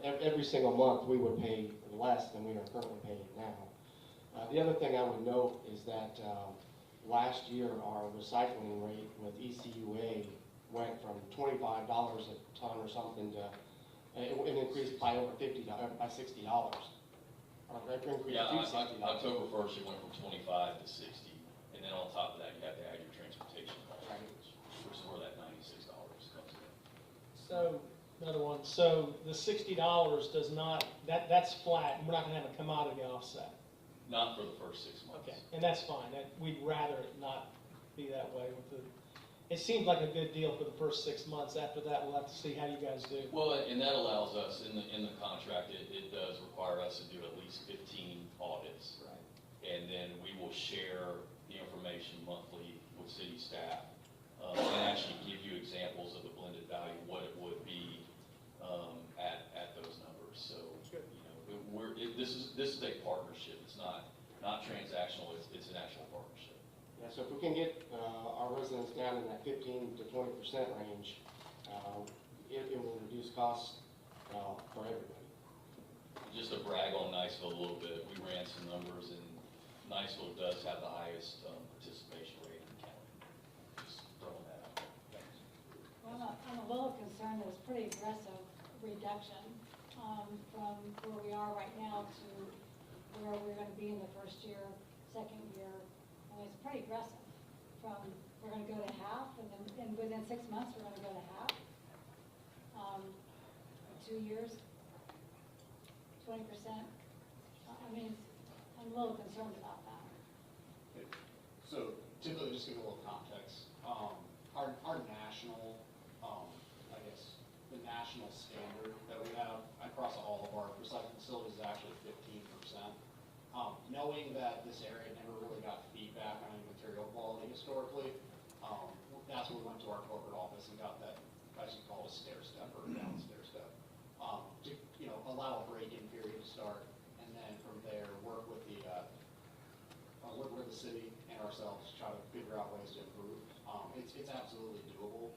every single month we would pay less than we are currently paying now. The other thing I would note is that last year our recycling rate with ECUA went from $25 a ton or something to it increased by over by $60. Or it increased Yeah, to $60. October 1st, it went from 25 to 60, and then on top of that, you have to add your transportation cost, which is where that $96 comes in. So, another one, so the $60 does not, that's flat, we're not gonna have a commodity offset. Not for the first 6 months. Okay, and that's fine, we'd rather it not be that way with the, it seems like a good deal for the first 6 months. After that, we'll have to see how you guys do. Well, and that allows us, in the contract, it does require us to do at least 15 audits. Right. And then we will share the information monthly with city staff, and actually give you examples of the blended value, what it would be at those numbers. So, you know, this is a partnership. It's not transactional. It's an actual partnership. Yeah, so if we can get our residents down in that 15 to 20% range, it will reduce costs for everybody. Just to brag on Niceville a little bit, we ran some numbers, and Niceville does have the highest participation rate in the county. Just throwing that out there. Thanks. Well, I'm a little concerned that it's pretty aggressive reduction from where we are right now to where we're going to be in the first year, second year. I mean, it's pretty aggressive. from, we're gonna go to half, and then, and within 6 months, we're gonna go to half. 2 years, 20%. I mean, I'm a little concerned about that. So typically, just give a little context, our national, I guess, the national standard that we have across all of our recycling facilities is actually 15%. Knowing that this area never really got feedback on any material quality historically, that's when we went to our corporate office and got that, as you call it, a stair step or a down stair step, to, allow a break-in period to start, and then from there, work with the city and ourselves to try to figure out ways to improve. It's absolutely doable,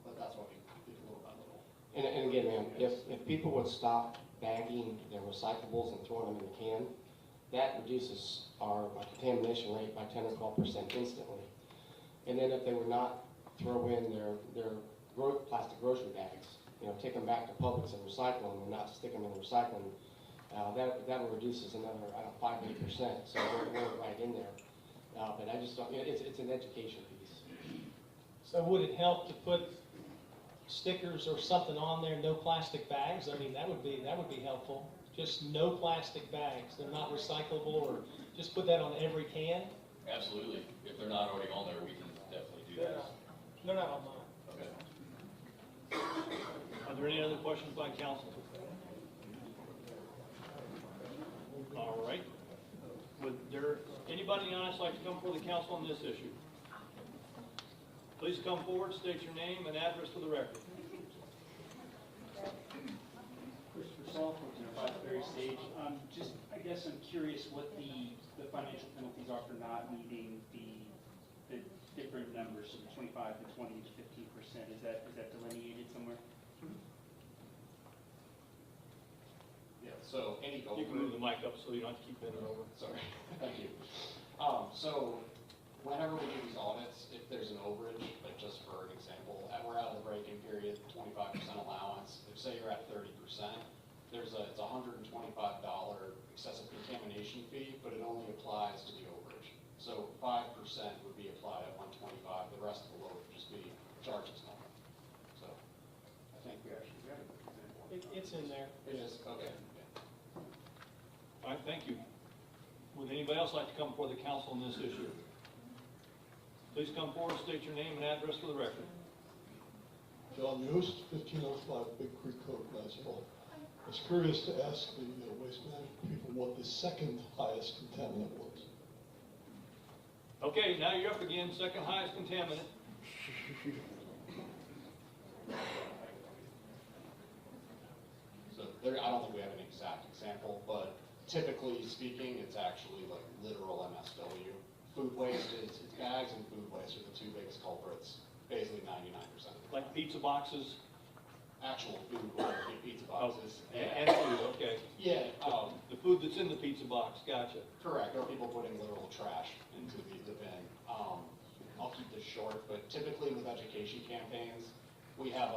but that's why we do little by little. And again, ma'am, if people would stop bagging their recyclables and throwing them in the can, that reduces our contamination rate by 10 or 12% instantly. And then if they would not throw in their plastic grocery bags, take them back to Publix and recycle them and not stick them in the recycling, that reduces another, 5 to 8%. So we're right in there. But I just don't, it's an education piece. So would it help to put stickers or something on there, no plastic bags? I mean, that would be helpful. Just no plastic bags. They're not recyclable, or just put that on every can? Absolutely. If they're not already on there, we can definitely do that. They're not on mine. Okay. Are there any other questions by council? All right. Would there, anybody else like to come before the council on this issue? Please come forward, state your name and address for the record. Christopher Saul from Five-Berry Stage. I guess I'm curious what the financial penalties are for not meeting the different numbers, so the 25 to 20 to 15%. Is that delineated somewhere? Yeah, so any overage. You can move the mic up so you don't have to keep bending over. Sorry, thank you. So whenever we do these audits, if there's an overage, like just for example, we're out of the break-in period, 25% allowance. If say you're at 30%, it's a $125 excessive contamination fee, but it only applies to the overage. So 5% would be applied at 125. The rest of the load would just be charged as normal. So I think we actually got a good example. It's in there. It is okay. All right, thank you. Would anybody else like to come before the council on this issue? Please come forward, state your name and address for the record. John Yost, 1505 Big Creek Code, Niceville. I was curious to ask the waste management people what the second highest contaminant was. Okay, now you're up again, second highest contaminant. So there, I don't think we have an exact example, but typically speaking, it's actually like literal MSW. Food waste it's bags and food waste are the two biggest culprits, basically 99%. Like pizza boxes? Actual food, whether it be pizza boxes. And food, okay. Yeah. The food that's in the pizza box, gotcha. Correct, or people putting literal trash into the bin. I'll keep this short, but typically with education campaigns, we have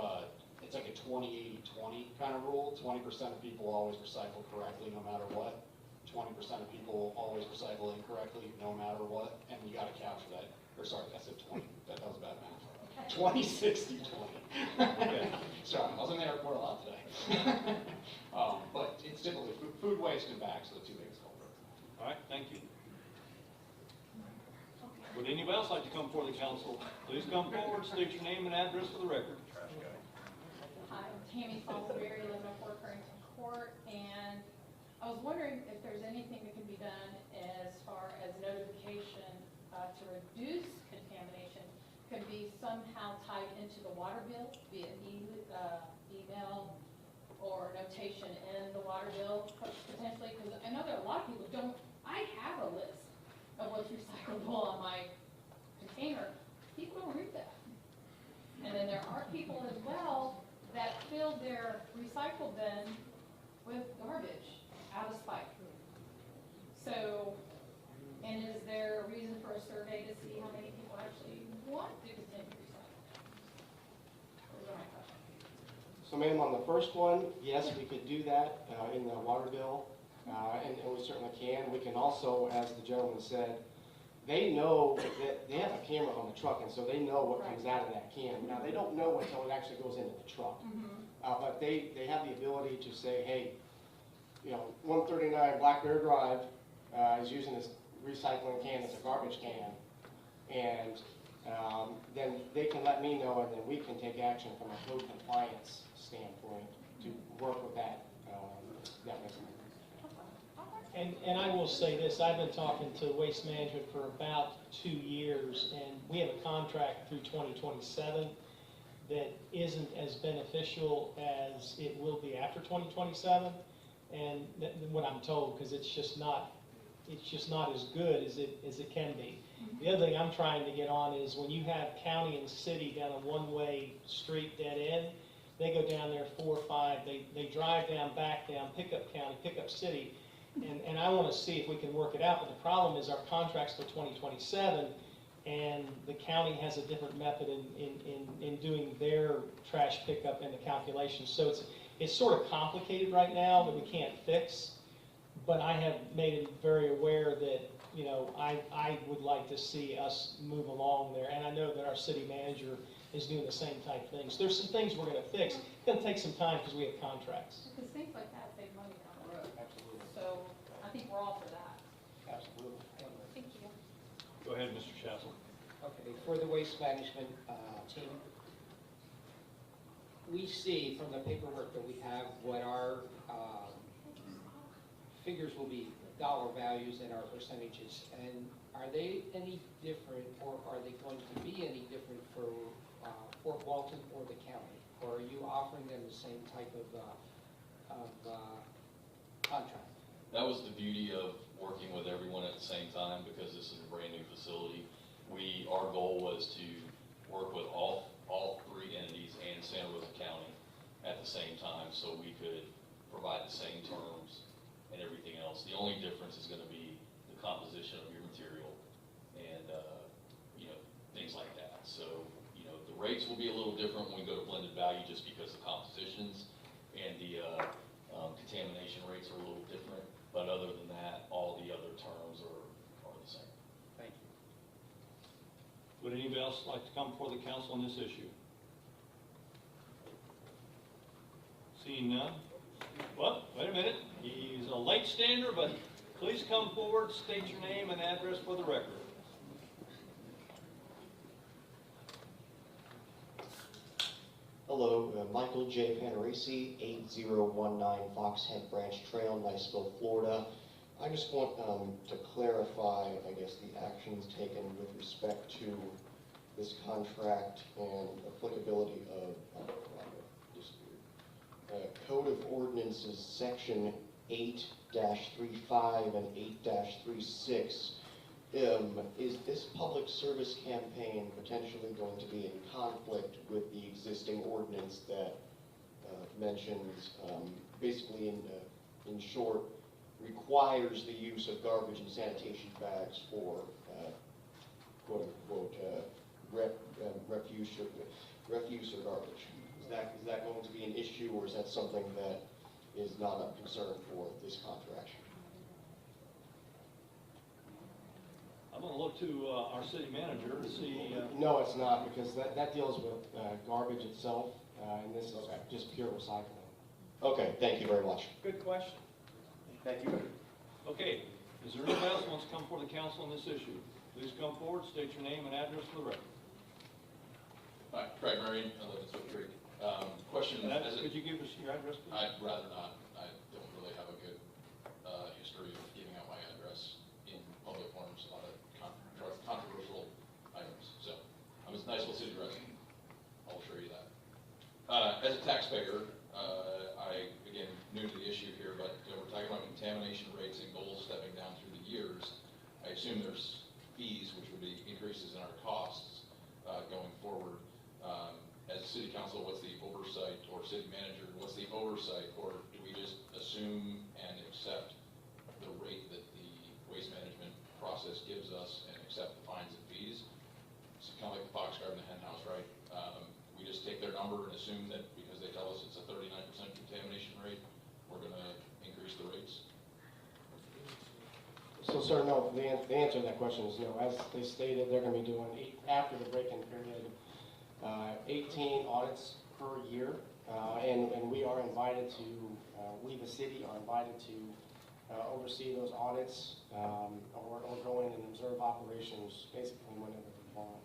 it's like a 20-80-20 kind of rule. 20% of people always recycle correctly no matter what. 20% of people always recycle incorrectly no matter what, and you gotta capture that. Or sorry, I said 20, that was bad math. 20, 60, 20. Okay. Sorry, I was in the airport a lot today. But it's typically food waste and bags are the two biggest culprits. All right, thank you. Would anybody else like to come before the council? Please come forward, state your name and address for the record. Hi, I'm Tammy Salisbury, 1104 Carrington Court, and I was wondering if there's anything that can be done as far as notification to reduce contamination could be somehow tied into the water bill, be it email or notation in the water bill potentially, because I know that a lot of people don't. I have a list of what's recyclable on my container. People don't read that. And then there are people as well that fill their recycle bin with garbage out of spite. So, and is there a reason for a survey to see how many people actually want to continue recycling? Those are my questions. So ma'am, on the first one, yes, we could do that in the water bill, and we certainly can. We can also, as the gentleman said, they know that they have a camera camera on the truck, and so they know what comes out of that can. Now, they don't know until it actually goes into the truck. But they have the ability to say, hey, 139 Black Bear Drive is using this recycling can as a garbage can, and then they can let me know, and then we can take action from a code compliance standpoint to work with that resident. And I will say this, I've been talking to Waste Management for about 2 years, and we have a contract through 2027 that isn't as beneficial as it will be after 2027, and what I'm told, because it's just not as good as it can be. The other thing I'm trying to get on is when you have county and city down a one-way street dead end, they go down there 4 or 5, they drive down, back down, pick up county, pick up city, and I want to see if we can work it out, but the problem is our contract's till 2027, and the county has a different method in doing their trash pickup and the calculations. So it's sort of complicated right now that we can't fix, but I have made it very aware that, I would like to see us move along there, and I know that our city manager is doing the same type things. There's some things we're going to fix. It's going to take some time because we have contracts. Because things like that save money down the road. Absolutely. So I think we're all for that. Absolutely. Thank you. Go ahead, Mr. Shazzle. Okay, for the waste management team, we see from the paperwork that we have what our figures will be, dollar values and our percentages. And are they any different, or are they going to be any different for Fort Walton or the county? Or are you offering them the same type of contract? That was the beauty of working with everyone at the same time, because this is a brand new facility. Our goal was to work with all 3 entities and Santa Rosa County at the same time, so we could provide the same terms and everything else. The only difference is going to be the composition of your material and things like that. So the rates will be a little different when we go to blended value, just because the compositions and the contamination rates are a little different. But other than that, all the other terms are the same. Thank you. Would anybody else like to come before the council on this issue? Seeing none? Well, wait a minute. He's a late stander, but please come forward, state your name and address for the record. Hello, Michael J. Panarese, 8019 Foxhead Branch Trail, Niceville, Florida. I just want to clarify, I guess, the actions taken with respect to this contract and applicability of Code of Ordinances, Section 8-35 and 8-36. Is this public service campaign potentially going to be in conflict with the existing ordinance that mentions, basically in short, requires the use of garbage and sanitation bags for quote-unquote refuse or garbage? Is that going to be an issue, or is that something that is not of concern for this contract? I'm going to look to our city manager to see. No, it's not, because that deals with garbage itself, and this is just pure recycling. Okay, thank you very much. Good question. Thank you. Okay, is there anybody else who wants to come before the council on this issue? Please come forward, state your name and address for the record. Hi, Craig Marion, I live in Swift Creek. Question, could you give us your address, please? I'd rather not. I don't really have a good history of giving out my address in public forums on controversial items. So I'm a Niceville city resident. I'll assure you that. As a taxpayer, again, new to the issue here, but we're talking about contamination rates and goals stepping down through the years. I assume there's fees, which would be increases in our costs going forward. As city council, what's the oversight, or city manager, what's the oversight, or do we just assume and accept the rate that the waste management process gives us and accept the fines and fees? It's kind of like the fox guard and the hen house, right? We just take their number and assume that because they tell us it's a 39% contamination rate, we're going to increase the rates? So, sir, no, no, the answer to that question is no. As they stated, they're gonna be doing after the break-in period, 18 audits per year. And we are invited to, we the city are invited to oversee those audits, or go in and observe operations basically whenever we want.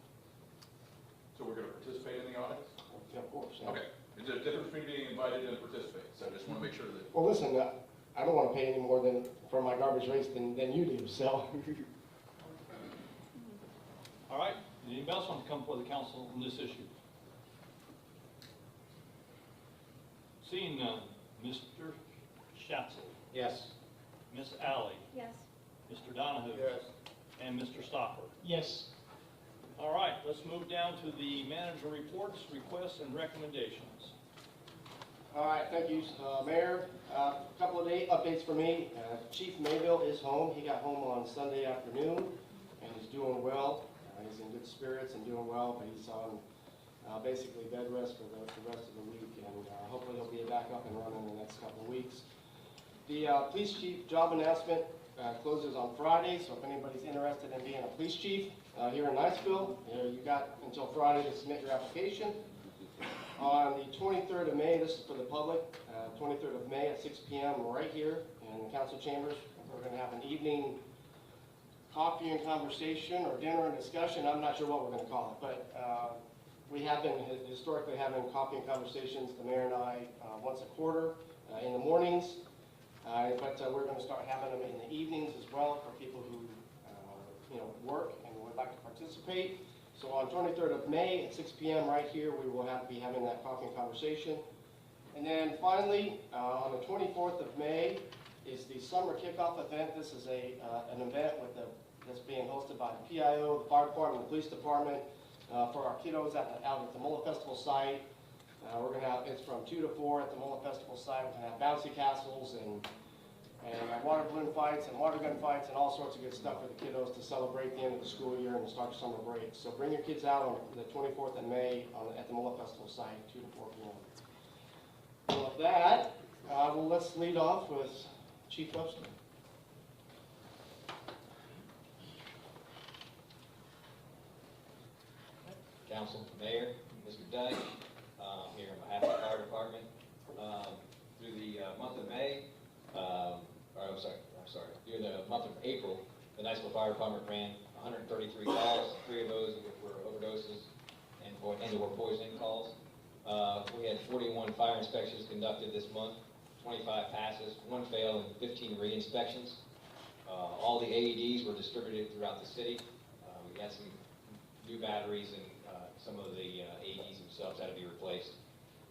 So we're gonna participate in the audits? Of course. Yeah. Okay. Is there a difference between being invited and participating? So I just want to make sure that. Well, listen, I don't want to pay any more for my garbage waste than you do, so. All right, anybody else want to come before the council on this issue? Seeing none, Mr. Schatzel, Yes. Miss Alley, Yes. Mr. Donahue. Yes. And Mr. Stopper. Yes. All right, let's move down to the manager reports, requests, and recommendations. All right, thank you, Mayor. A couple of updates for me. Chief Mayville is home. He got home on Sunday afternoon, and he's doing well. He's in good spirits and doing well, but he's on basically bed rest for the rest of the week, and hopefully he'll be back up and running in the next couple of weeks. The police chief job announcement closes on Friday, so if anybody's interested in being a police chief here in Niceville, you got until Friday to submit your application. On the 23rd of May, this is for the public, 23rd of May at 6 p.m. right here in the council chambers. We're going to have an evening coffee and conversation, or dinner and discussion. I'm not sure what we're going to call it, but we have been historically having coffee and conversations, the mayor and I, once a quarter in the mornings. But we're going to start having them in the evenings as well for people who work and would like to participate. So on 23rd of May at 6 p.m. right here, we will be having that coffee and conversation. And then finally, on the 24th of May is the summer kickoff event. This is an event that's being hosted by the PIO, the fire department, the police department, for our kiddos out at the Mullet Festival site. We're going to have, it's from 2 to 4 at the Mullet Festival site. We're going to have bouncy castles and water balloon fights and water gun fights and all sorts of good stuff for the kiddos to celebrate the end of the school year and start the summer break. So bring your kids out on the 24th of May at the Mullet Festival site, 2 to 4 p.m. So with that, let's lead off with Chief Webster. Council, Mayor, Mr. Dutch, here on behalf of the fire department. Through the month of May, during the month of April, the Niceville Fire Department ran 133 calls, 3 of those were overdoses and or poisoning calls. We had 41 fire inspections conducted this month, 25 passes, 1 fail, and 15 re-inspections. All the AEDs were distributed throughout the city. We had some new batteries and some of the AEDs themselves had to be replaced.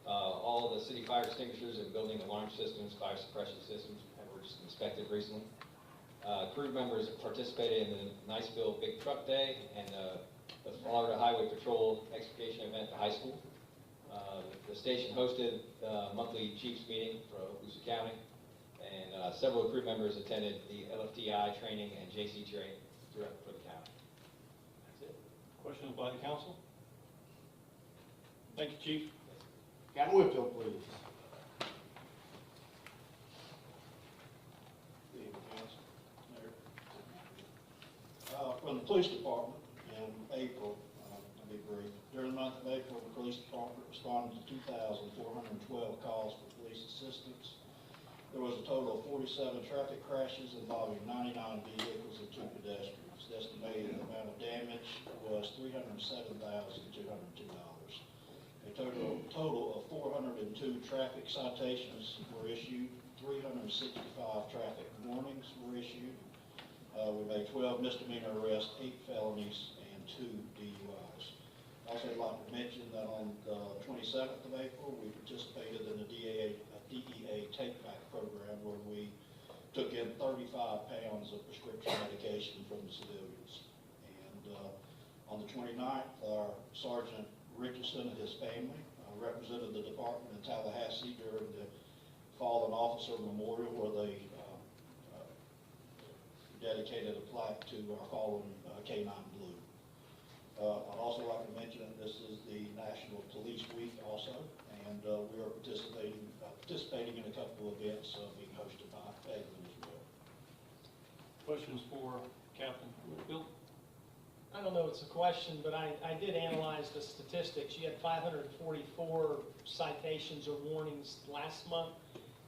All the city fire extinguishers and building alarm systems, fire suppression systems were just inspected recently. Crew members participated in the Niceville Big Truck Day and the Florida Highway Patrol Extrication event at the high school. The station hosted a monthly chiefs meeting for Volusia County, and several crew members attended the LFTI training and JC training for the county. That's it. Questions by the council? Thank you, Chief. Captain Whitfield, please. From the police department in April, I'll be brief. During the month of April, the police department responded to 2,412 calls for police assistance. There was a total of 47 traffic crashes involving 99 vehicles and 2 pedestrians. The estimated amount of damage was $307,202. A total of 402 traffic citations were issued, 365 traffic warnings were issued. We made 12 misdemeanor arrests, 8 felonies, and 2 DUIs. Also, I'd like to mention that on the 27th of April, we participated in the DEA take-back program where we took in 35 pounds of prescription medication from the civilians. And on the 29th, our Sergeant Richardson and his family represented the department in Tallahassee during the Fallen Officer Memorial where they dedicated a plaque to our fallen K-9 Blue. I'd also like to mention that this is the National Police Week also, and we are participating in a couple of events being hosted by Eglin as well. Questions for Captain Whitfield? I don't know if it's a question, but I did analyze the statistics. You had 544 citations or warnings last month,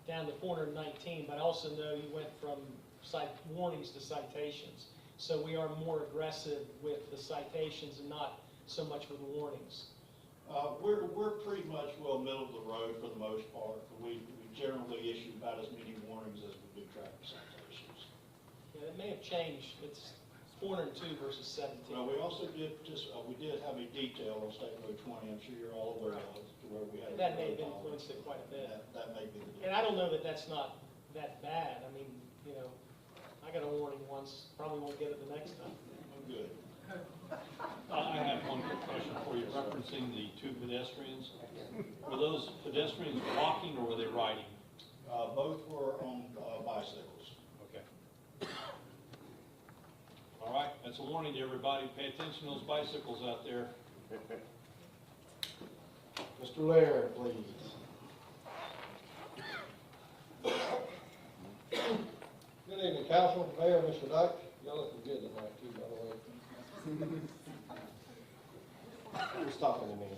down to 419, but I also know you went from warnings to citations. So we are more aggressive with the citations and not so much with the warnings. We're pretty much well middle of the road for the most part. We generally issue about as many warnings as we do traffic citations. Yeah, it may have changed. It's 402 versus 17. Well, we also did we did have a detail on State Road 20, I'm sure you're all aware of, to where we had. That may have influenced it quite a bit. That may be the difference. And I don't know that that's not that bad. I mean, you know, I got a warning once, probably won't get it the next time. I'm good. I have one quick question for you, referencing the two pedestrians. Were those pedestrians walking or were they riding? Both were on bicycles. Okay. All right, that's a warning to everybody. Pay attention to those bicycles out there. Mr. Laird, please. Good evening, Council, Mayor, Mr. Dyke. Y'all looking good tonight, too, by the way. Who's talking to me?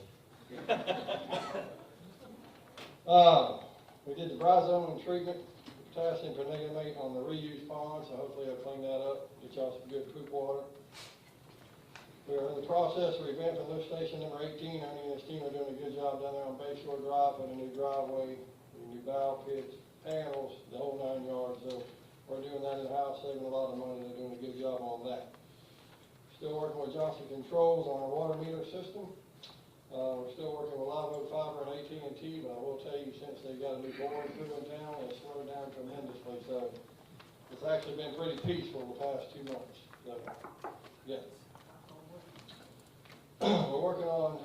We did the bryozoan treatment, potassium permanganate on the reuse pond, so hopefully I'll clean that up, get y'all some good poop water. We are in the process of revamping lift station number 18. Ernie and his team are doing a good job down there on Bay Shore Drive, with a new driveway, new valve pits, panels, the whole 9 yards. So we're doing that in-house, saving a lot of money. They're doing a good job on that. Still working with Johnson Controls on our water meter system. We're still working with Live Oak Fiber and AT&T, but I will tell you, since they got a new board through in town, it's slowed down tremendously. So it's actually been pretty peaceful the past 2 months. So, yeah. We're working on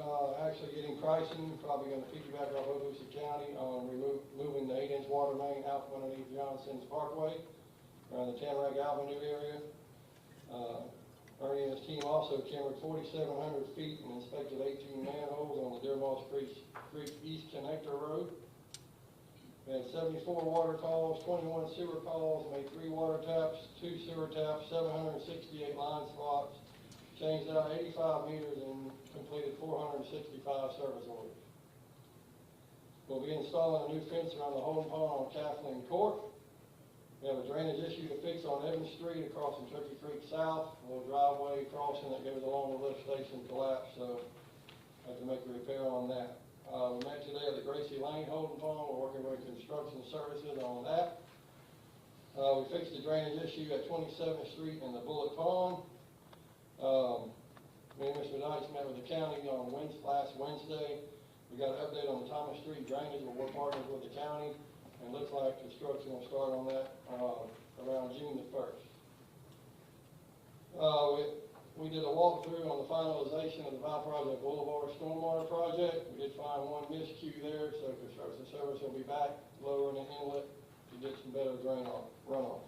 actually getting pricing, probably going to piggyback off Okaloosa County on moving the 8-inch water main out from underneath Johnson's Parkway around the Tamarack Avenue area. Ernie and his team also cambered 4,700 feet and inspected 18 manholes on the Deer Moss Creek East Connector Road. We had 74 water calls, 21 sewer calls, made 3 water taps, 2 sewer taps, 768 line spots, changed out 85 meters, and completed 465 service orders. We'll be installing a new fence around the holding pond on Kathleen Court. We have a drainage issue to fix on Evans Street across from Turkey Creek South, a little driveway crossing that goes along the lift station collapsed, so I have to make a repair on that. We met today at the Gracie Lane holding pond. We're working with construction services on that. We fixed the drainage issue at 27th Street and the Bullet Pond. Me and Mr. Dice met with the county on last Wednesday. We got an update on the Thomas Street drainage, where we're partners with the county. And looks like construction will start on that around June the 1st. We did a walkthrough on the finalization of the Valparaiso Boulevard Stormwater Project. We did find one miscue there, so construction service will be back lowering the inlet to get some better runoff.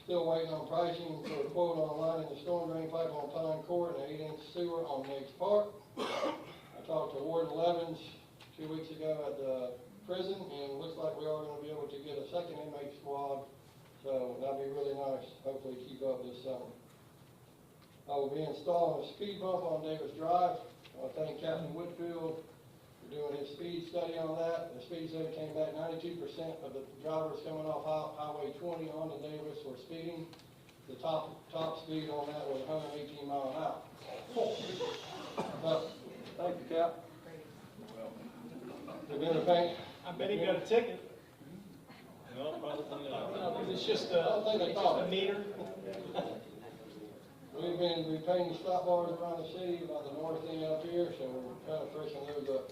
Still waiting on pricing for a quote on lining the storm drain pipe on Pine Court and 8-inch sewer on Nates Park. I talked to Warden Levens 2 weeks ago at the prison, and it looks like we are going to be able to get a second inmate squad, so that'll be really nice, hopefully keep up this summer. I will be installing a speed bump on Davis Drive. I thank Captain Whitfield for doing his speed study on that. The speed study came back 92% of the drivers coming off Highway 20 onto Davis were speeding. The top speed on that was 118 miles an hour. Thank you, Cap. I bet he got a ticket. No, probably not. No, it's just a meter. We've been repainting stop bars around the city, about the north end up here, so we're kind of freshening those up.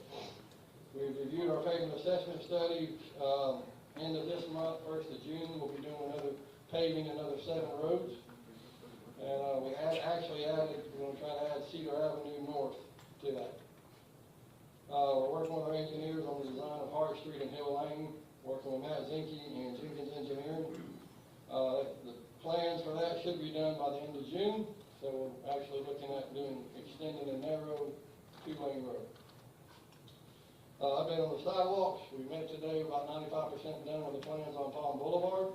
We've reviewed our pavement assessment study. End of this month, 1st of June, we'll be doing paving another 7 roads. And we actually added, we're going to try to add Cedar Avenue North to that. We're working with our engineers on the design of Hart Street and Hill Lane, working with Matt Zinke and Jenkins Engineering. The plans for that should be done by the end of June, so we're actually looking at extending a narrow 2-lane road. Update on the sidewalks. We met today, about 95% done with the plans on Palm Boulevard.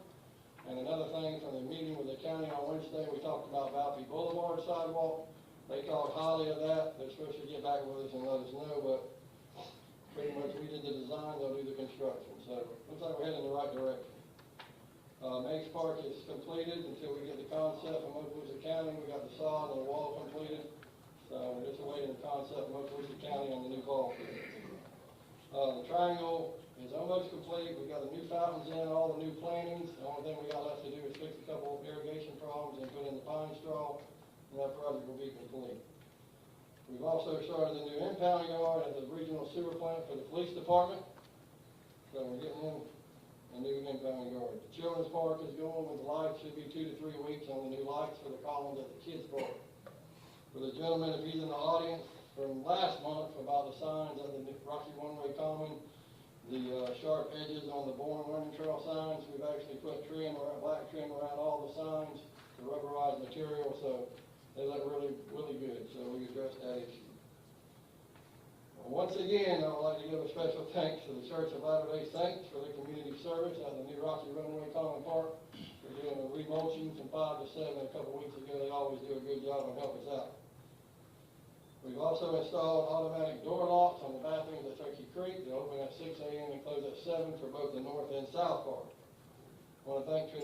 And another thing, from the meeting with the county on Wednesday, we talked about Valpy Boulevard sidewalk. They talked highly of that. They're supposed to get back with us and let us know, but pretty much we did the design, they'll do the construction. So looks like we're heading in the right direction. Mace Park is completed until we get the concept from Okaloosa County. We got the sod and the wall completed. So we're just awaiting the concept from Okaloosa County on the new ball field. The triangle is almost complete. We got the new fountains in, all the new plantings. The only thing we got left to do is fix a couple of irrigation problems and put in the pine straw, and that project will be complete. We've also started the new impound yard at the regional sewer plant for the police department. So we're getting in a new impound yard. The children's park is going with the lights. Should be 2 to 3 weeks on the new lights for the columns at the kids' park. For the gentleman, if he's in the audience, from last month about the signs of the Rocky One-Way Common, the sharp edges on the Bourne Learning Trail signs, we've actually put black trim around all the signs, the rubberized material, so they look really, really good. So we addressed that issue. Once again, I would like to give a special thanks to the Church of Latter-day Saints for their community service at the new Rocky Runaway Common Park. They're doing the remulching from 5 to 7 a couple weeks ago. They always do a good job and help us out. We've also installed automatic door locks on the bathrooms at Turkey Creek. They open at 6 a.m. and close at 7 for both the north and south part. I want to thank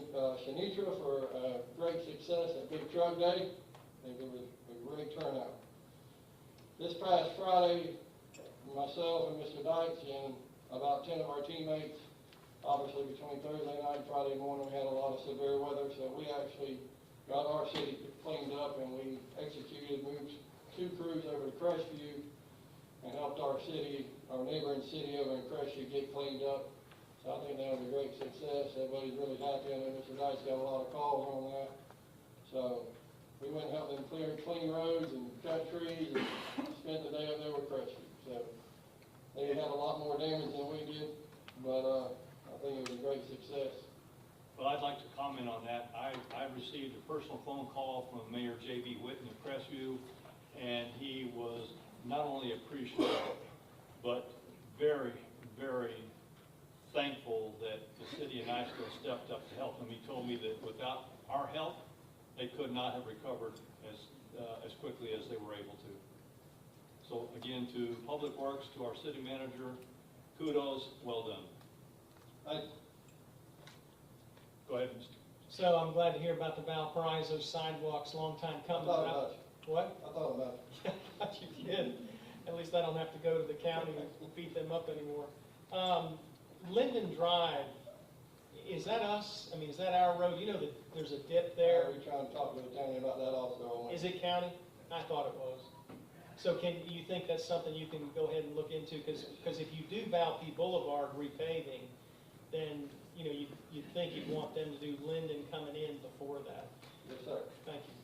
Shanitra for great success at Big Truck Day. I think it was a great turnout. This past Friday, myself and Mr. Dykes and about 10 of our teammates, obviously between Thursday night and Friday morning, we had a lot of severe weather, so we actually got our city cleaned up and we moved 2 crews over to Crestview and helped our city, our neighboring city over in Crestview get cleaned up. So I think that was a great success. Everybody's really happy, and Mr. Dice got a lot of calls on that. So we went and helped them clean roads and cut trees and spent the day up there with Crestview. So they had a lot more damage than we did, but I think it was a great success. Well, I'd like to comment on that. I received a personal phone call from Mayor J.B. Whitten of Crestview, and he was not only appreciative, but very, very thankful that the city of Niceville stepped up to help him. He told me that without our help, they could not have recovered as quickly as they were able to. So again, to Public Works, to our city manager, kudos, well done. Thank you. Go ahead, Mr. So I'm glad to hear about the Valparaiso sidewalks, long time coming. I thought about you. What? I thought about it. I thought you did. At least I don't have to go to the county and beat them up anymore. Linden Drive, is that us? I mean, is that our road? You know that there's a dip there? We're trying to talk to the county about that also. Is it county? I thought it was. So you think that's something you can go ahead and look into? Because if you do Valpy Boulevard repaving, then, you know, you'd think you'd want them to do Linden coming in before that. Yes, sir. Thank you.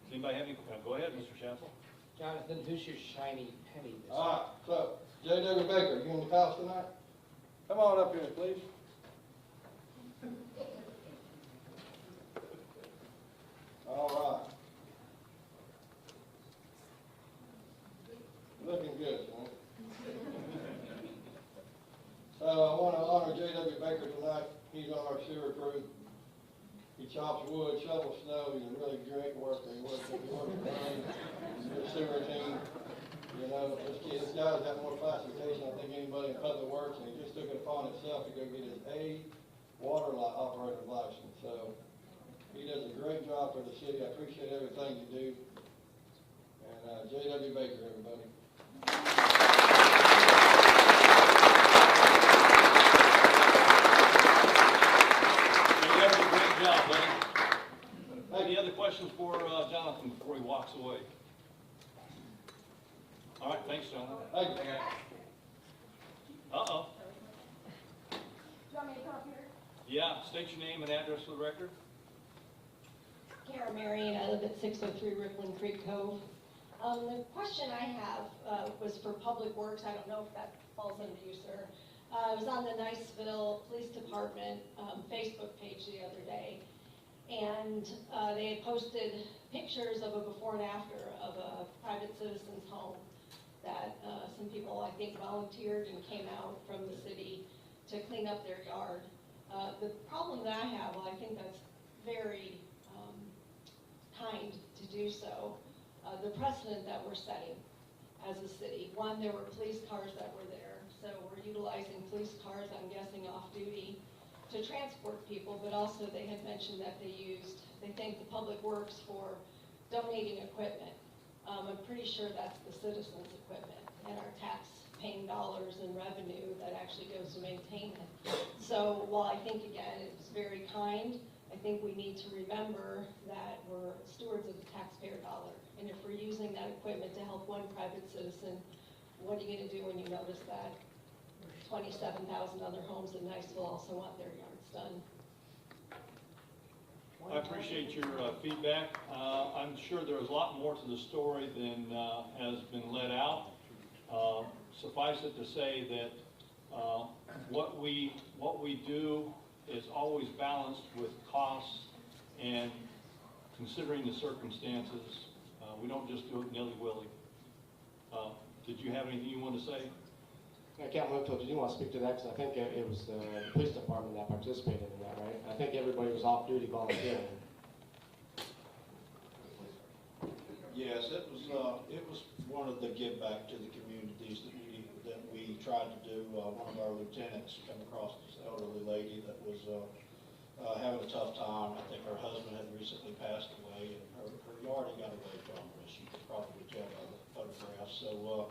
Does anybody have any, go ahead, Mr. Chancellor. Jonathan, who's your shiny penny this All right, so J.W. Baker, you in the house tonight? Come on up here, please. All right. Looking good, son. So I want to honor J.W. Baker tonight. He's on our sewer crew. He chops wood, shovels snow. He's a really great worker. He works for the sewer team. You know, this guy's got more classification, I think, anybody in public works, and he just took it upon himself to go get his A water operator license. So he does a great job for the city. I appreciate everything you do. And J.W. Baker, everybody. Great job, buddy. Any other questions for Jonathan before he walks away? All right, thanks, Jonathan. Thank you. Uh-oh. Do you want me to come up here? Yeah, state your name and address for the record. Kara Marion, I live at 603 Rippling Creek Cove. The question I have was for Public Works. I don't know if that falls under you, sir. I was on the Niceville Police Department Facebook page the other day, and they had posted pictures of a before and after of a private citizen's home that some people, I think, volunteered and came out from the city to clean up their yard. The problem that I have, well, I think that's very kind to do so, the precedent that we're setting as a city. One, there were police cars that were there, so we're utilizing police cars, I'm guessing off-duty, to transport people, but also they had mentioned that they thanked the Public Works for donating equipment. I'm pretty sure that's the citizens' equipment and our tax-paying dollars and revenue that actually goes to maintain it. So while I think, again, it was very kind, I think we need to remember that we're stewards of the taxpayer dollar. And if we're using that equipment to help one private citizen, what are you gonna do when you notice that 27,000 other homes in Niceville also want their yards done? I appreciate your feedback. I'm sure there's a lot more to the story than has been let out. Suffice it to say that what we do is always balanced with costs and considering the circumstances. We don't just do it nilly-willy. Did you have anything you want to say? Captain Winfield, did you want to speak to that? Because I think it was the police department that participated in that, right? I think everybody was off-duty volunteering. Yes, it was one of the give back to the communities that we tried to do. One of our lieutenants came across this elderly lady that was having a tough time. I think her husband had recently passed away, and her yard had got away from her, as you could probably tell by the photographs. So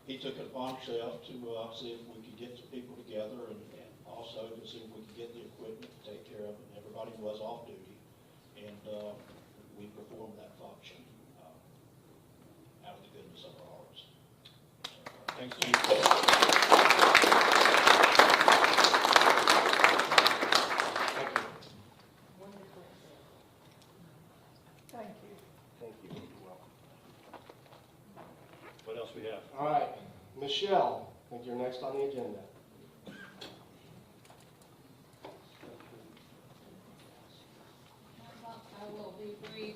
he took it upon himself to see if we could get some people together and also to see if we could get the equipment to take care of it. And everybody was off duty, and we performed that function out of the goodness of our hearts. Thanks, Chief. Thank you. Thank you. You're welcome. What else we have? All right, Michelle, I think you're next on the agenda. I will be brief.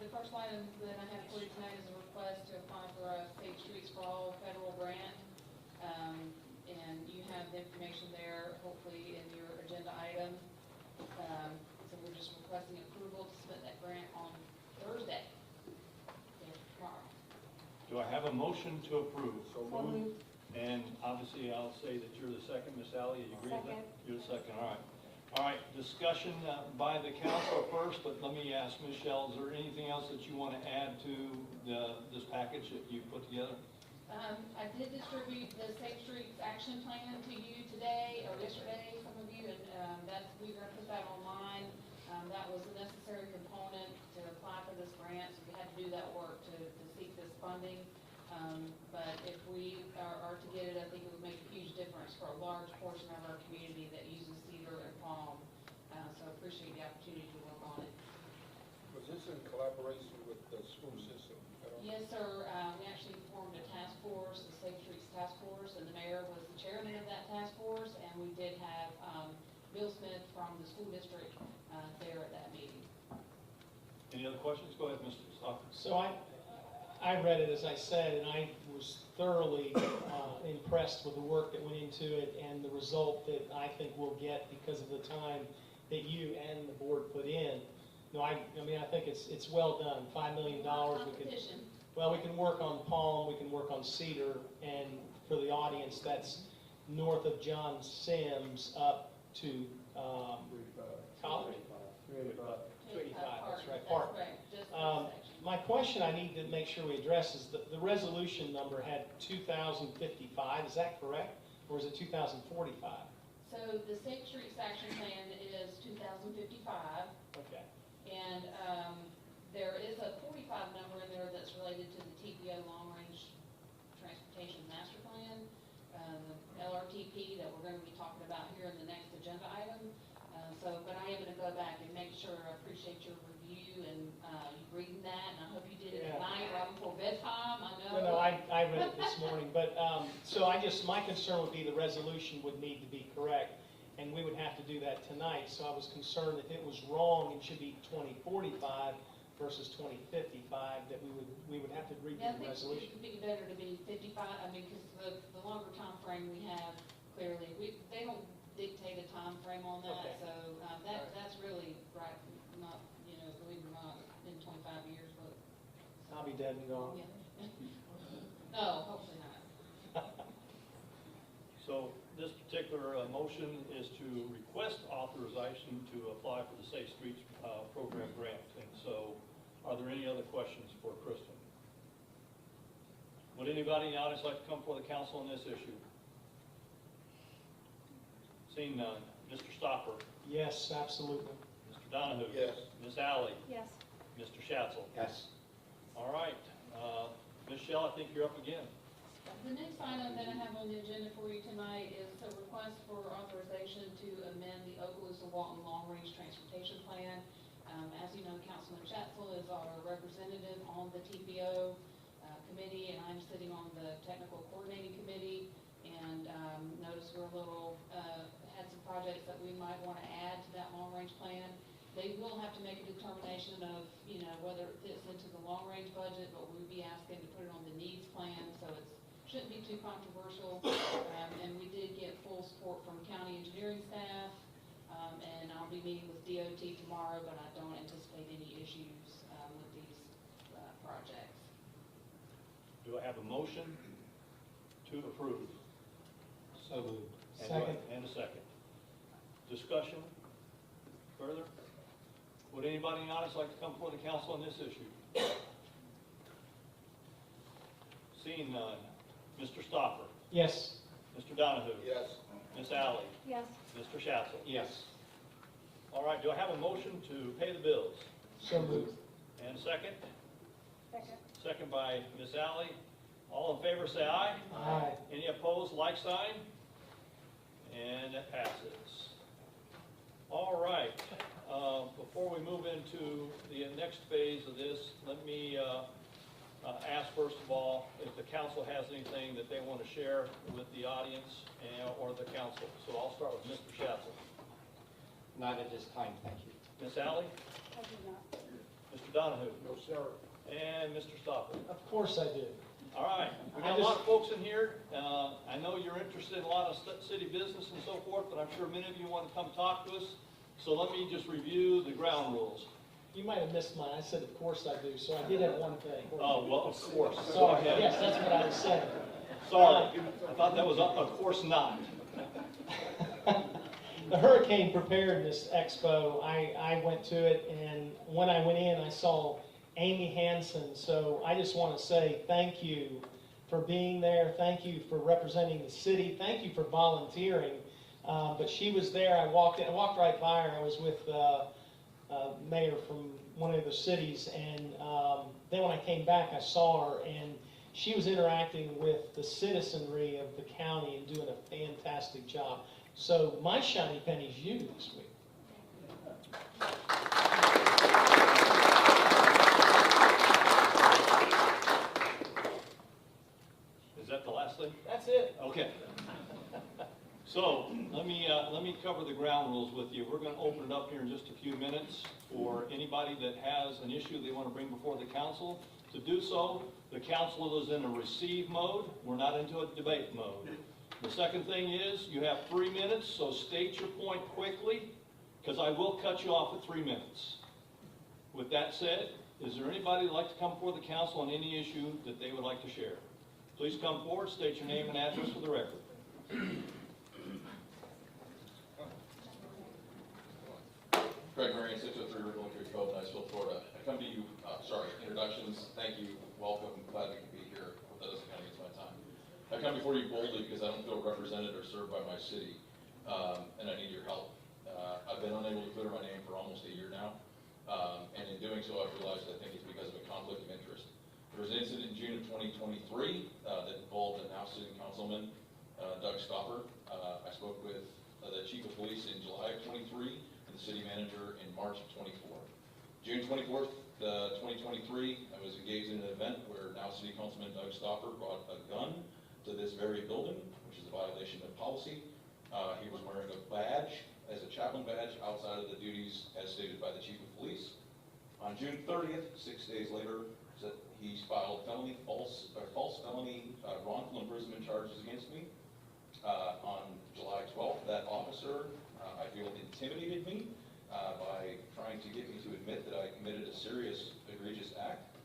The first item that I have for you tonight is a request to apply for a Safe Streets for All federal grant. And you have the information there, hopefully in your agenda item. So we're just requesting approval to submit that grant on Thursday, tomorrow. Do I have a motion to approve? So moved. And obviously, I'll say that you're the second, Ms. Alley, you agree with that? Second. You're the second, all right. All right, discussion by the council first, but let me ask Michelle, is there anything else that you want to add to this package that you put together? I did distribute the Safe Streets Action Plan to you today, or yesterday, some of you, and we're going to put that online. That was a necessary component to apply for this grant, so we had to do that work to seek this funding. But if we are to get it, I think it would make a huge difference for a large portion of our community that uses cedar and palm. So I appreciate the opportunity to work on it. Was this in collaboration with the school system? Yes, sir. We actually formed a task force, the Safe Streets Task Force, and the mayor was the chairman of that task force, and we did have Bill Smith from the school district there at that meeting. Any other questions? Go ahead, Mr. Stocker. So I read it, as I said, and I was thoroughly impressed with the work that went into it and the result that I think we'll get because of the time that you and the board put in. No, I mean, I think it's well done. $5 million. We can work on palm, we can work on cedar, and for the audience, that's north of John Sims up to College. 285, that's right, Park. My question I need to make sure we address is the resolution number had 2055, is that correct? Or is it 2045? So the Safe Streets Action Plan is 2055. Okay. And there is a 45 number in there that's related to the TPO Long Range Transportation Master Plan, the LRTP that we're going to be talking about here in the next agenda item. But I am going to go back and make sure I appreciate your review and you reading that, and I hope you did it at night right before bedtime. I know. No, I read it this morning, but so my concern would be the resolution would need to be correct, and we would have to do that tonight. So I was concerned if it was wrong, it should be 2045 versus 2055. That we would have to redo Yeah, I the think resolution. it would be better to be 55. I mean, because the longer time frame we have, clearly, dictate a time frame on that, Okay. so, that's really right, not, believe it or not, in 25 years, but, I'll be dead and gone. yeah. No, hopefully not. So this particular motion is to request authorization to apply for the Safe Streets Program grant. And so are there any other questions for Kristen? Would anybody in the audience like to come before the council on this issue? Seeing none. Mr. Stopper? Yes, absolutely. Mr. Donahue? Yes. Ms. Alley? Yes. Mr. Schatzel? Yes. All right. Ms. Shell, I think you're up again. The next item that I have on the agenda for you tonight is a request for authorization to amend the Okaloosa Walton Long Range Transportation Plan. As you know, Councilman Schatzel is our representative on the TPO committee, and I'm sitting on the technical coordinating committee. And notice we're a little, had some projects that we might want to add to that long range plan. They will have to make a determination of, whether it fits into the long range budget, but we'd be asking to put it on the needs plan, so it shouldn't be too controversial. And we did get full support from county engineering staff, and I'll be meeting with DOT tomorrow, but I don't anticipate any issues with these projects. Do I have a motion to approve? So moved. And do I- And a second. Discussion further? Would anybody in the audience like to come before the council on this issue? Seeing none. Mr. Stopper? Yes. Mr. Donahue? Yes. Ms. Alley? Yes. Mr. Schatzel? Yes. All right, do I have a motion to pay the bills? So moved. And a second? Second. Second by Ms. Alley. All in favor, say aye. Aye. Any opposed, like sign? And that passes. All right, before we move into the next phase of this, let me ask first of all if the council has anything that they want to share with the audience or the council. So I'll start with Mr. Schatzel. Not at this time, thank you. Ms. Alley? I do not. Mr. Donahue? No, sir. And Mr. Stopper? Of course I do. All right, we got a lot of folks in here. I know you're interested in a lot of city business and so forth, but I'm sure many of you want to come talk to us. So let me just review the ground rules. You might have missed mine. I said, of course I do, so I did have one thing. Oh, well, of course. Go Sorry, ahead. yes, that's what I was saying. Sorry, I thought that was, of course not. The Hurricane Preparedness Expo, I went to it, and when I went in, I saw Amy Hansen. So I just want to say thank you for being there. Thank you for representing the city. Thank you for volunteering. But she was there. I walked right by her. I was with mayor from one of the cities, and then when I came back, I saw her, and she was interacting with the citizenry of the county and doing a fantastic job. So my shiny penny's you this week. Is that the last thing? That's it. Okay. So let me cover the ground rules with you. We're going to open it up here in just a few minutes for anybody that has an issue they want to bring before the council. To do so, the council is in a receive mode. We're not into a debate mode. The second thing is you have 3 minutes, so state your point quickly, because I will cut you off at 3 minutes. With that said, is there anybody that'd like to come before the council on any issue that they would like to share? Please come forward, state your name and address for the record. Craig Marion, 603 River Creek Cove, Niceville, Florida. I come to you, introductions, thank you, welcome, glad to be here. Hope that doesn't kind of get my time. I come before you boldly because I don't feel represented or served by my city, and I need your help. I've been unable to clear my name for almost a year now, and in doing so, I've realized I think it's because of a conflict of interest. There was an incident in June of 2023 that involved a now sitting councilman, Doug Stopper. I spoke with the chief of police in July of 23 and the city manager in March of 24. June 24th, 2023, I was engaged in an event where now city councilman Doug Stopper brought a gun to this very building, which is a violation of policy. He was wearing a badge, as a chaplain badge, outside of the duties as stated by the chief of police. On June 30th, 6 days later, he filed false felony wrongful imprisonment charges against me. On July 12th, that officer, I feel, intimidated me by trying to get me to admit that I committed a serious, egregious act.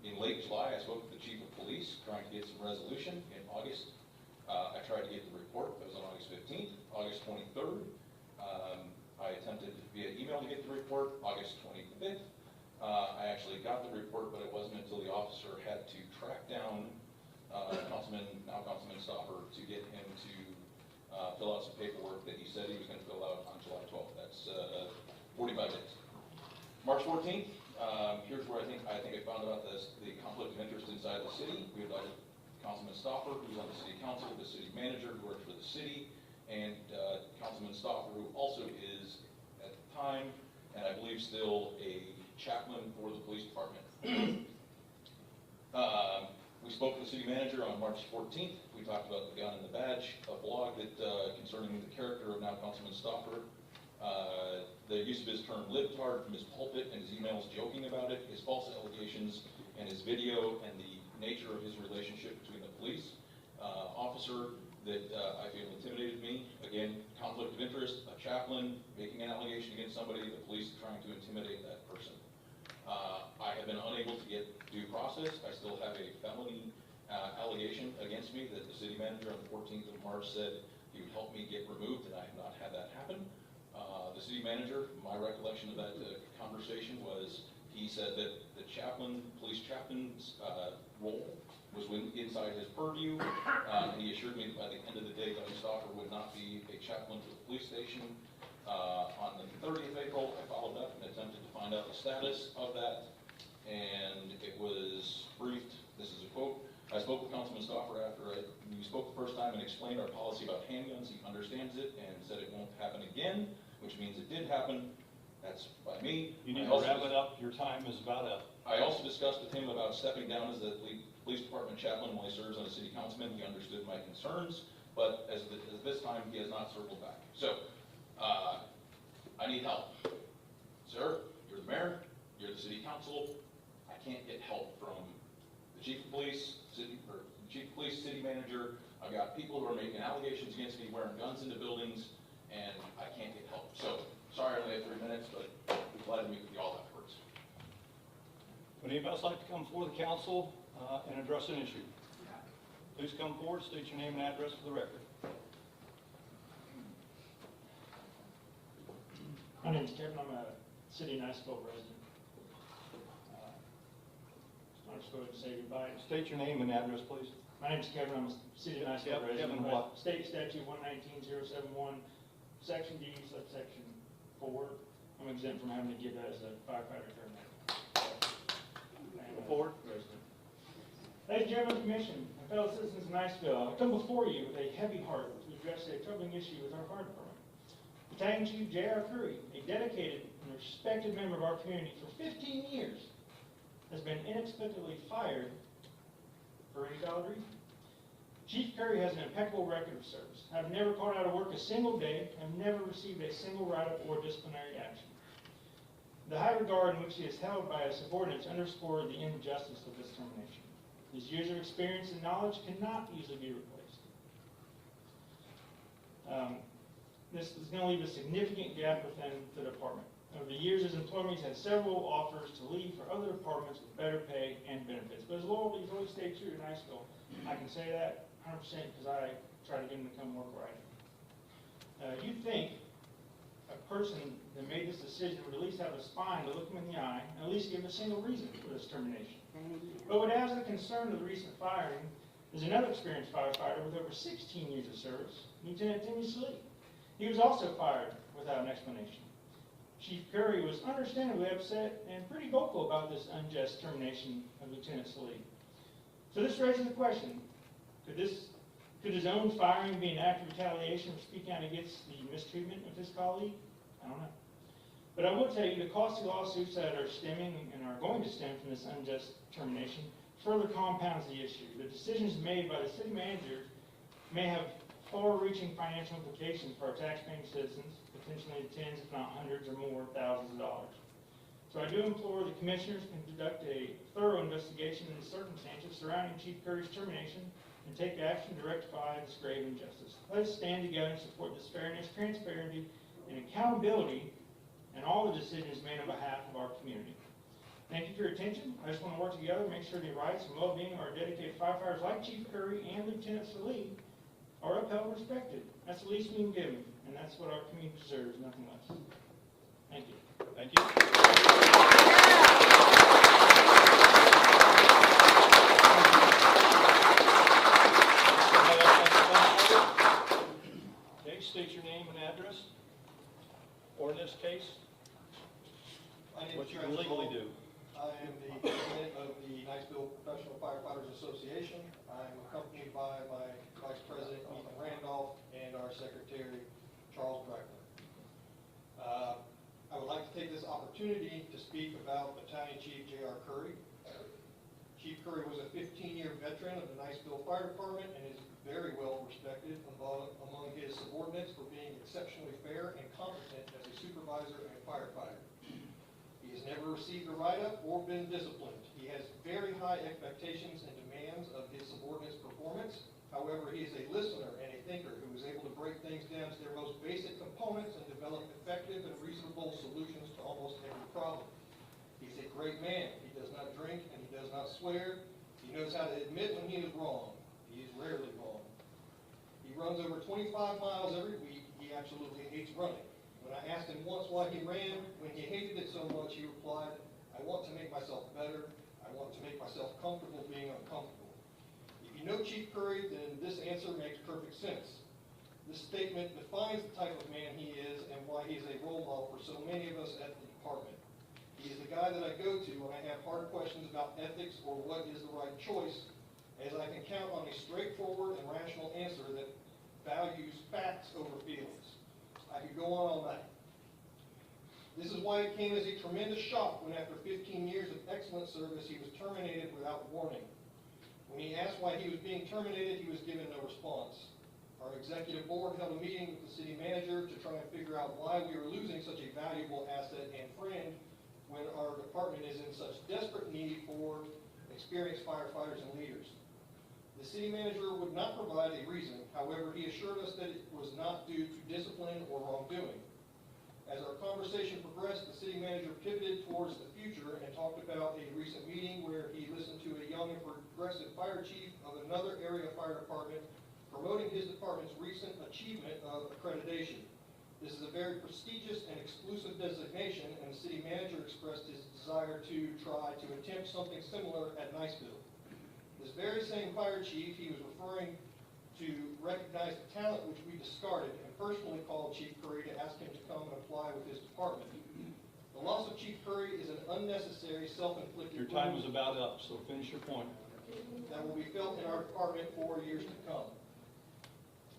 In late July, I spoke with the chief of police, trying to get some resolution. In August, I tried to get the report. That was on August 15th. August 23rd, I attempted via email to get the report. August 25th, I actually got the report, but it wasn't until the officer had to track down now Councilman Stopper, to get him to fill out some paperwork that he said he was going to fill out on July 12th. That's 45 days. March 14th, here's where I think I found out the conflict of interest inside the city. We invited Councilman Stopper, who's on the city council, the city manager, who works for the city, and Councilman Stopper, who also is, at the time, and I believe still, a chaplain for the police department. We spoke with the city manager on March 14th. We talked about the gun and the badge, a blog that concerning the character of now Councilman Stopper. The use of his term libtard from his pulpit and his emails joking about it, his false allegations, and his video, and the nature of his relationship between the police officer that I feel intimidated me. Again, conflict of interest, a chaplain making an allegation against somebody, the police trying to intimidate that person. I have been unable to get due process. I still have a felony allegation against me that the city manager on the 14th of March said he would help me get removed, and I have not had that happen. The city manager, my recollection of that conversation was he said that the police chaplain's role was inside his purview, and he assured me that by the end of the day, Donnie Stopper would not be a chaplain to the police station. On the 30th of April, I followed up and attempted to find out the status of that, and it was briefed. This is a quote. I spoke with Councilman Stopper after we spoke the first time and explained our policy about handguns. He understands it and said it won't happen again, which means it did happen. That's by me. You need to wrap it up. Your time is about up. I also discussed with him about stepping down as the police department chaplain while he serves on a city councilman. He understood my concerns, but as this time, he has not circled back. So, I need help. Sir, you're the mayor, you're the city council. I can't get help from the chief of police, city manager. I've got people who are making allegations against me, wearing guns into buildings, and I can't get help. So, sorry I only have 3 minutes, but I'll be glad to meet with you all afterwards. Would anybody else like to come before the council and address an issue? Please come forward, state your name and address for the record. My name's Kevin. I'm a city of Niceville resident. I'll just go ahead and say goodbye. State your name and address, please. My name's Kevin. I'm a city of Niceville resident. Kevin what? State statute 119071, section D, subsection 4. I'm exempt from having to give that as a firefighter term. Forward. Ladies and gentlemen of the commission, my fellow citizens of Niceville, I come before you with a heavy heart to address a troubling issue with our fire department. Battalion Chief J.R. Curry, a dedicated and respected member of our community for 15 years, has been inexplicably fired for any valid reason. Chief Curry has an impeccable record of service. I've never called out of work a single day, and never received a single write-up or disciplinary action. The high regard in which he is held by his subordinates underscore the injustice of this termination. His years of experience and knowledge cannot easily be replaced. This is going to leave a significant gap within the department. Over the years, his employment, he's had several offers to leave for other departments with better pay and benefits. But his loyalty has always stayed true to Niceville. I can say that 100% because I try to get him to come work where I am. You'd think a person that made this decision would at least have the spine to look him in the eye and at least give a single reason for this termination. But what has the concern of the recent firing is another experienced firefighter with over 16 years of service, Lieutenant Timmy Slee. He was also fired without an explanation. Chief Curry was understandably upset and pretty vocal about this unjust termination of Lieutenant Slee. So this raises the question, could his own firing be an act of retaliation for speaking out against the mistreatment of his colleague? I don't know. But I will tell you the costly lawsuits that are stemming and are going to stem from this unjust termination further compounds the issue. The decisions made by the city manager may have far-reaching financial implications for our taxpaying citizens, potentially tens, if not hundreds or more thousands of dollars. So I do implore the commissioners to conduct a thorough investigation into the circumstances surrounding Chief Curry's termination and take action to rectify this grave injustice. Let us stand together and support this fairness, transparency, and accountability in all the decisions made on behalf of our community. Thank you for your attention. I just want to work together, make sure the rights and well-being of our dedicated firefighters like Chief Curry and Lieutenant Salih are upheld and respected. That's the least we can give them, and that's what our community deserves, nothing less. Thank you. Thank you. Okay, state your name and address. Or in this case, My name what is you Travis can legally Hall. do. I am the president of the Niceville Professional Firefighters Association. I'm accompanied by my vice president, Ethan Randolph, and our secretary, Charles Breckler. I would like to take this opportunity to speak about Battalion Chief J.R. Curry. Chief Curry was a 15-year veteran of the Niceville Fire Department and is very well respected among his subordinates for being exceptionally fair and competent as a supervisor and firefighter. He has never received a write-up or been disciplined. He has very high expectations and demands of his subordinates' performance. However, he is a listener and a thinker who is able to break things down to their most basic components and develop effective and reasonable solutions to almost every problem. He's a great man. He does not drink and he does not swear. He knows how to admit when he is wrong. He is rarely wrong. He runs over 25 miles every week. He absolutely hates running. When I asked him once why he ran, when he hated it so much, he replied, "I want to make myself better. I want to make myself comfortable being uncomfortable." If you know Chief Curry, then this answer makes perfect sense. This statement defines the type of man he is and why he is a role model for so many of us at the department. He is the guy that I go to when I have hard questions about ethics or what is the right choice, as I can count on a straightforward and rational answer that values facts over feelings. I could go on all night. This is why it came as a tremendous shock when after 15 years of excellent service, he was terminated without warning. When he asked why he was being terminated, he was given no response. Our executive board held a meeting with the city manager to try and figure out why we were losing such a valuable asset and friend when our department is in such desperate need for experienced firefighters and leaders. The city manager would not provide a reason. However, he assured us that it was not due to discipline or wrongdoing. As our conversation progressed, the city manager pivoted towards the future and talked about a recent meeting where he listened to a young and progressive fire chief of another area fire department promoting his department's recent achievement of accreditation. This is a very prestigious and exclusive designation, and the city manager expressed his desire to try to attempt something similar at Niceville. This very same fire chief he was referring to recognize the talent which we discarded and personally called Chief Curry to ask him to come and apply with his department. The loss of Chief Curry is an unnecessary self-inflicted Your time is about up, so finish your point. that will be felt in our department for years to come.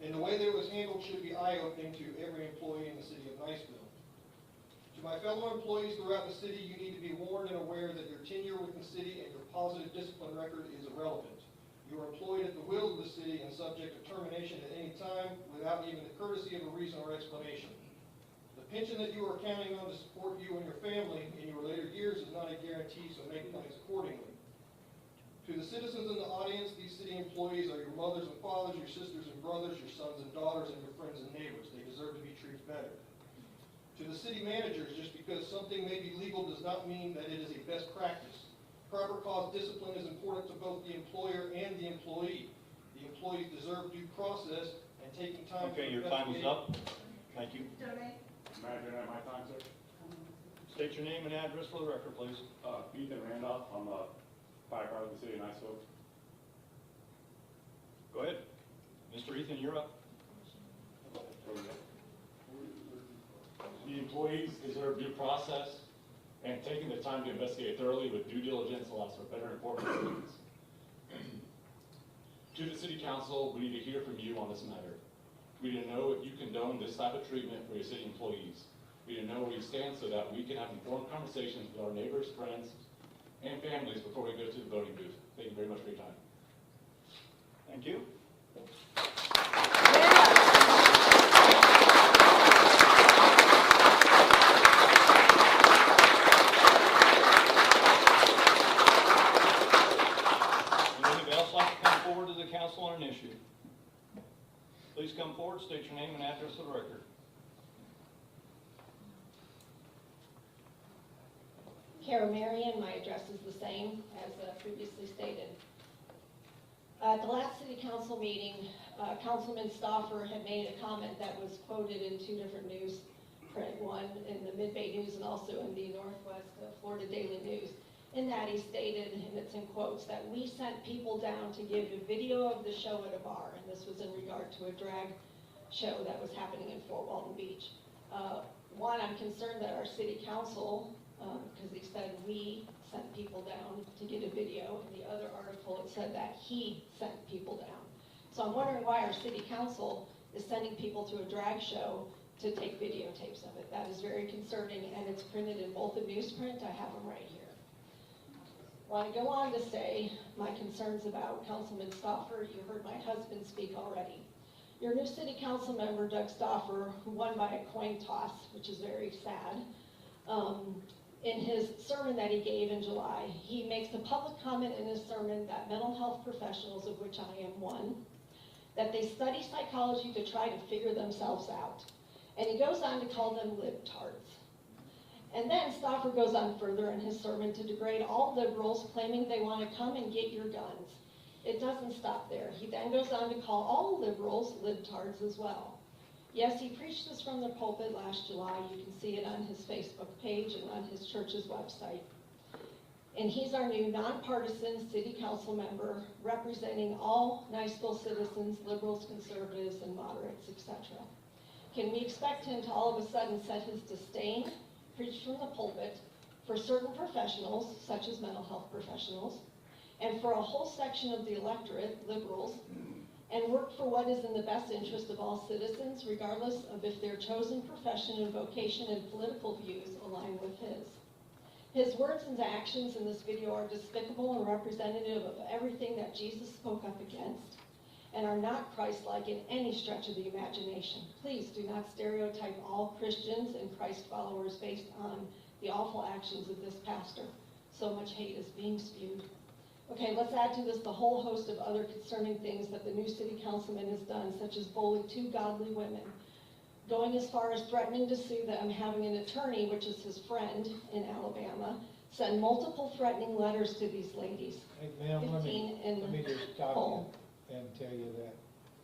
And the way that it was handled should be eye-opening to every employee in the city of Niceville. To my fellow employees throughout the city, you need to be warned and aware that your tenure with the city and your positive discipline record is irrelevant. You are employed at the will of the city and subject to termination at any time without even the courtesy of a reason or explanation. The pension that you are counting on to support you and your family in your later years is not a guarantee, so make plans accordingly. To the citizens in the audience, these city employees are your mothers and fathers, your sisters and brothers, your sons and daughters, and your friends and neighbors. They deserve to be treated better. To the city managers, just because something may be legal does not mean that it is a best practice. Proper cause discipline is important to both the employer and the employee. The employees deserve due process and taking time. Okay, your time is up. Thank you. Donate. Imagine at my time, sir. State your name and address for the record, please. Ethan Randolph, I'm a firefighter of the city of Niceville. Go ahead. Mr. Ethan, you're up. The employees deserve due process, and taking the time to investigate thoroughly with due diligence allows for better informed decisions. To the city council, we need to hear from you on this matter. We need to know if you condone this type of treatment for your city employees. We need to know where you stand so that we can have informed conversations with our neighbors, friends, and families before we go to the voting booth. Thank you very much for your time. Thank you. Would anybody else like to come forward to the council? council on an issue. Please come forward, state your name and address for the record. Kara Marion, my address is the same as previously stated. At the last city council meeting, Councilman Stauffer had made a comment that was quoted in two different news print, one in the Mid-Bay News and also in the Northwest Florida Daily News. In that, he stated, and it's in quotes, that we sent people down to give a video of the show at a bar, and this was in regard to a drag show that was happening in Fort Walton Beach. One, I'm concerned that our city council, because he said we sent people down to get a video. In the other article, it said that he sent people down. So I'm wondering why our city council is sending people to a drag show to take videotapes of it. That is very concerning, and it's printed in both the newsprint. I have them right here. I want to go on to say my concerns about Councilman Stauffer. You heard my husband speak already. Your new city council member, Doug Stauffer, who won by a coin toss, which is very sad, in his sermon that he gave in July, he makes a public comment in his sermon that mental health professionals, of which I am one, that they study psychology to try to figure themselves out. And he goes on to call them libtards. And then Stauffer goes on further in his sermon to degrade all liberals, claiming they want to come and get your guns. It doesn't stop there. He then goes on to call all liberals libtards as well. Yes, he preached this from the pulpit last July. You can see it on his Facebook page and on his church's website. And he's our new nonpartisan city council member representing all Niceville citizens, liberals, conservatives, and moderates, etc. Can we expect him to all of a sudden set his disdain, preach from the pulpit, for certain professionals, such as mental health professionals, and for a whole section of the electorate, liberals, and work for what is in the best interest of all citizens, regardless of if their chosen profession and vocation and political views align with his? His words and actions in this video are despicable and representative of everything that Jesus spoke up against, and are not Christ-like in any stretch of the imagination. Please do not stereotype all Christians and Christ followers based on the awful actions of this pastor. So much hate is being spewed. Okay, let's add to this the whole host of other concerning things that the new city councilman has done, such as bully two godly women, going as far as threatening to sue them, having an attorney, which is his friend in Alabama, send multiple threatening letters to these ladies. Hey, ma'am, let 15 in me just stop full. you and tell you that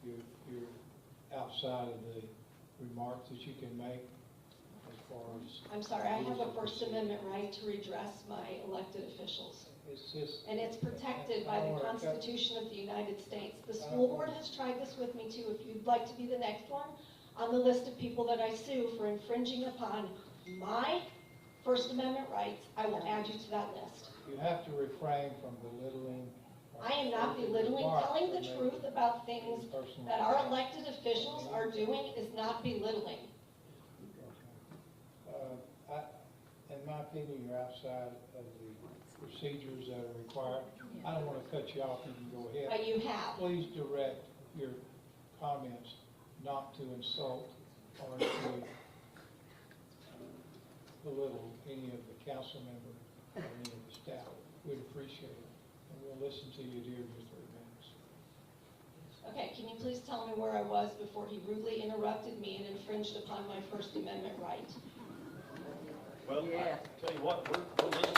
you're outside of the remarks that you can make as far as. I'm sorry, I have a First Amendment right to redress my elected officials. It's just. And it's protected by the Constitution of the United States. The school board has tried this with me too. If you'd like to be the next one on the list of people that I sue for infringing upon my First Amendment rights, I will add you to that list. You have to refrain from belittling. I am not belittling. Telling the truth about things that our elected officials are doing is not belittling. In my opinion, you're outside of the procedures that are required. I don't want to cut you off, you can go ahead. But you have. Please direct your comments not to insult or to belittle any of the council member or any of the staff. We'd appreciate it, and we'll listen to you during your 3 minutes. Okay, can you please tell me where I was before he rudely interrupted me and infringed upon my First Amendment right? Well, yeah. I tell you what, we're listening.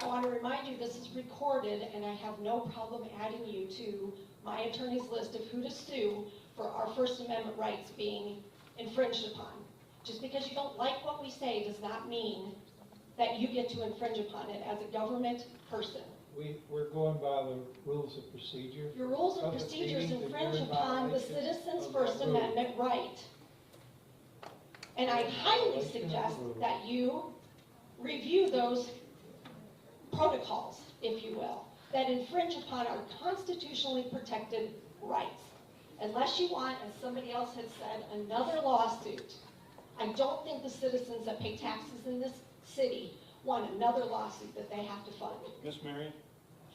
I want to remind you, this is recorded, and I have no problem adding you to my attorney's list of who to sue for our First Amendment rights being infringed upon. Just because you don't like what we say does not mean that you get to infringe upon it as a government person. We're going by the rules of procedure. Your rules of procedures infringe upon the citizens' First Amendment right. And I highly suggest that you review those protocols, if you will, that infringe upon our constitutionally protected rights. Unless you want, as somebody else had said, another lawsuit. I don't think the citizens that pay taxes in this city want another lawsuit that they have to fund. Miss Marion,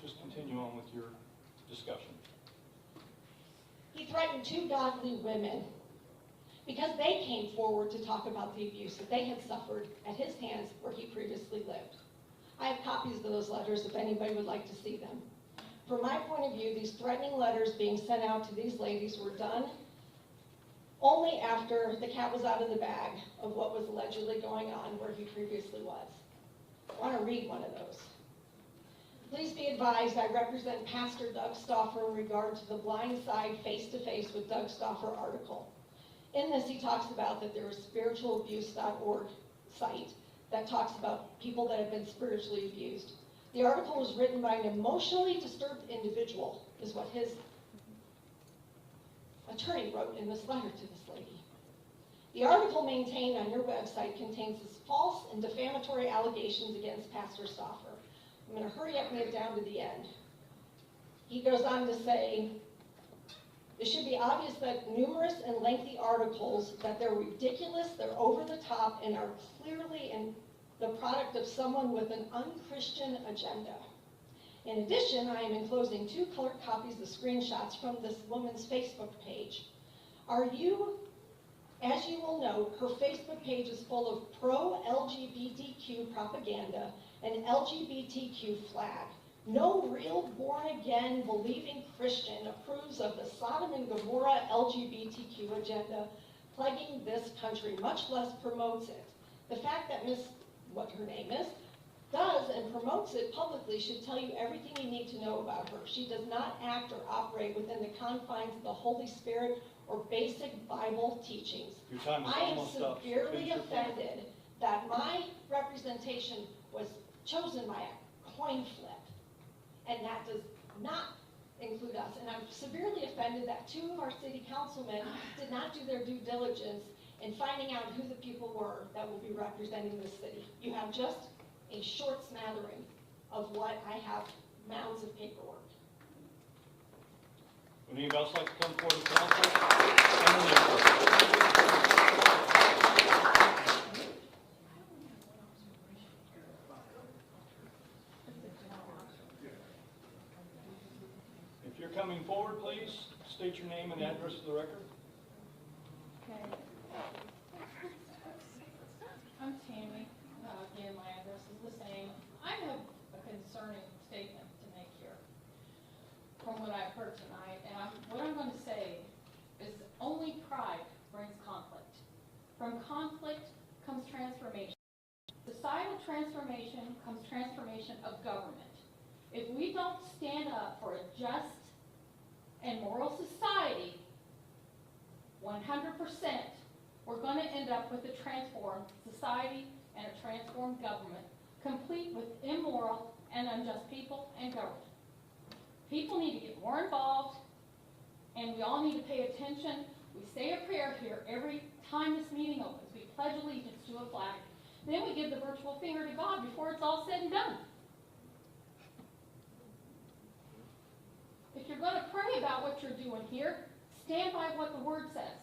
just continue on with your discussion. He threatened two godly women because they came forward to talk about the abuse that they had suffered at his hands where he previously lived. I have copies of those letters if anybody would like to see them. From my point of view, these threatening letters being sent out to these ladies were done only after the cat was out of the bag of what was allegedly going on where he previously was. I want to read one of those. Please be advised, I represent Pastor Doug Stauffer in regard to the Blind Side Face-to-Face with Doug Stauffer article. In this, he talks about that there is spiritualabuse.org site that talks about people that have been spiritually abused. The article was written by an emotionally disturbed individual, is what his attorney wrote in this letter to this lady. The article maintained on your website contains false and defamatory allegations against Pastor Stauffer. I'm going to hurry up and get down to the end. He goes on to say, it should be obvious that numerous and lengthy articles, that they're ridiculous, they're over the top, and are clearly the product of someone with an unchristian agenda. In addition, I am enclosing 2 colored copies of screenshots from this woman's Facebook page. As you will note, her Facebook page is full of pro-LGBTQ propaganda and LGBTQ flag. No real born-again, believing Christian approves of the Sodom and Gomorrah LGBTQ agenda plaguing this country, much less promotes it. The fact that what her name is, does and promotes it publicly should tell you everything you need to know about her. She does not act or operate within the confines of the Holy Spirit or basic Bible teachings. Your time is I am almost up. severely Finish your point. offended that my representation was chosen by a coin flip, and that does not include us. And I'm severely offended that 2 of our city councilmen did not do their due diligence in finding out who the people were that will be representing this city. You have just a short smattering of what I have, mounds of paperwork. Would anybody else like to come forward to council? If you're coming forward, please state your name and address for the record. Okay. I'm Tammy. Again, my address is the same. I have a concerning statement to make here from what I've heard tonight. And what I'm going to say is only pride brings conflict. From conflict comes transformation. Societal transformation comes transformation of government. If we don't stand up for a just and moral society, 100%, we're going to end up with a transformed society and a transformed government, complete with immoral and unjust people and government. People need to get more involved, and we all need to pay attention. We say a prayer here every time this meeting opens. We pledge allegiance to a flag. Then we give the virtual finger to God before it's all said and done. If you're going to pray about what you're doing here, stand by what the Word says.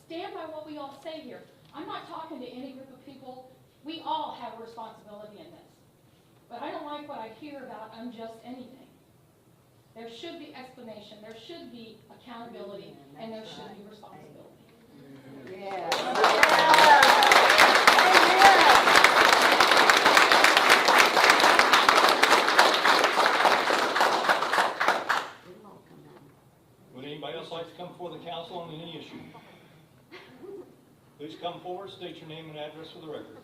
Stand by what we all say here. I'm not talking to any group of people. We all have a responsibility in this. But I don't like what I hear about unjust anything. There should be explanation, there should be accountability, and there should be responsibility. Would anybody else like to come before the council on any issue? Please come forward, state your name and address for the record.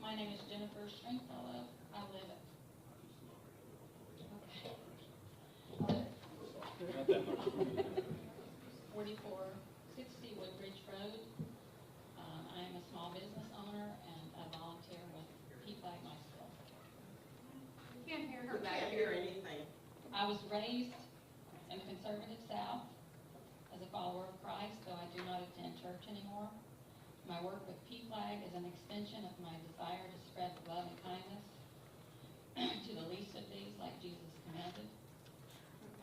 My name is Jennifer Stringfellow. I live at 4460 Woodbridge Road. I am a small business owner and I volunteer with P-Flag myself. Can't hear her We back can't here. hear anything. I was raised in the conservative South as a follower of Christ, though I do not attend church anymore. My work with P-Flag is an extension of my desire to spread love and kindness to the least of these, like Jesus commanded.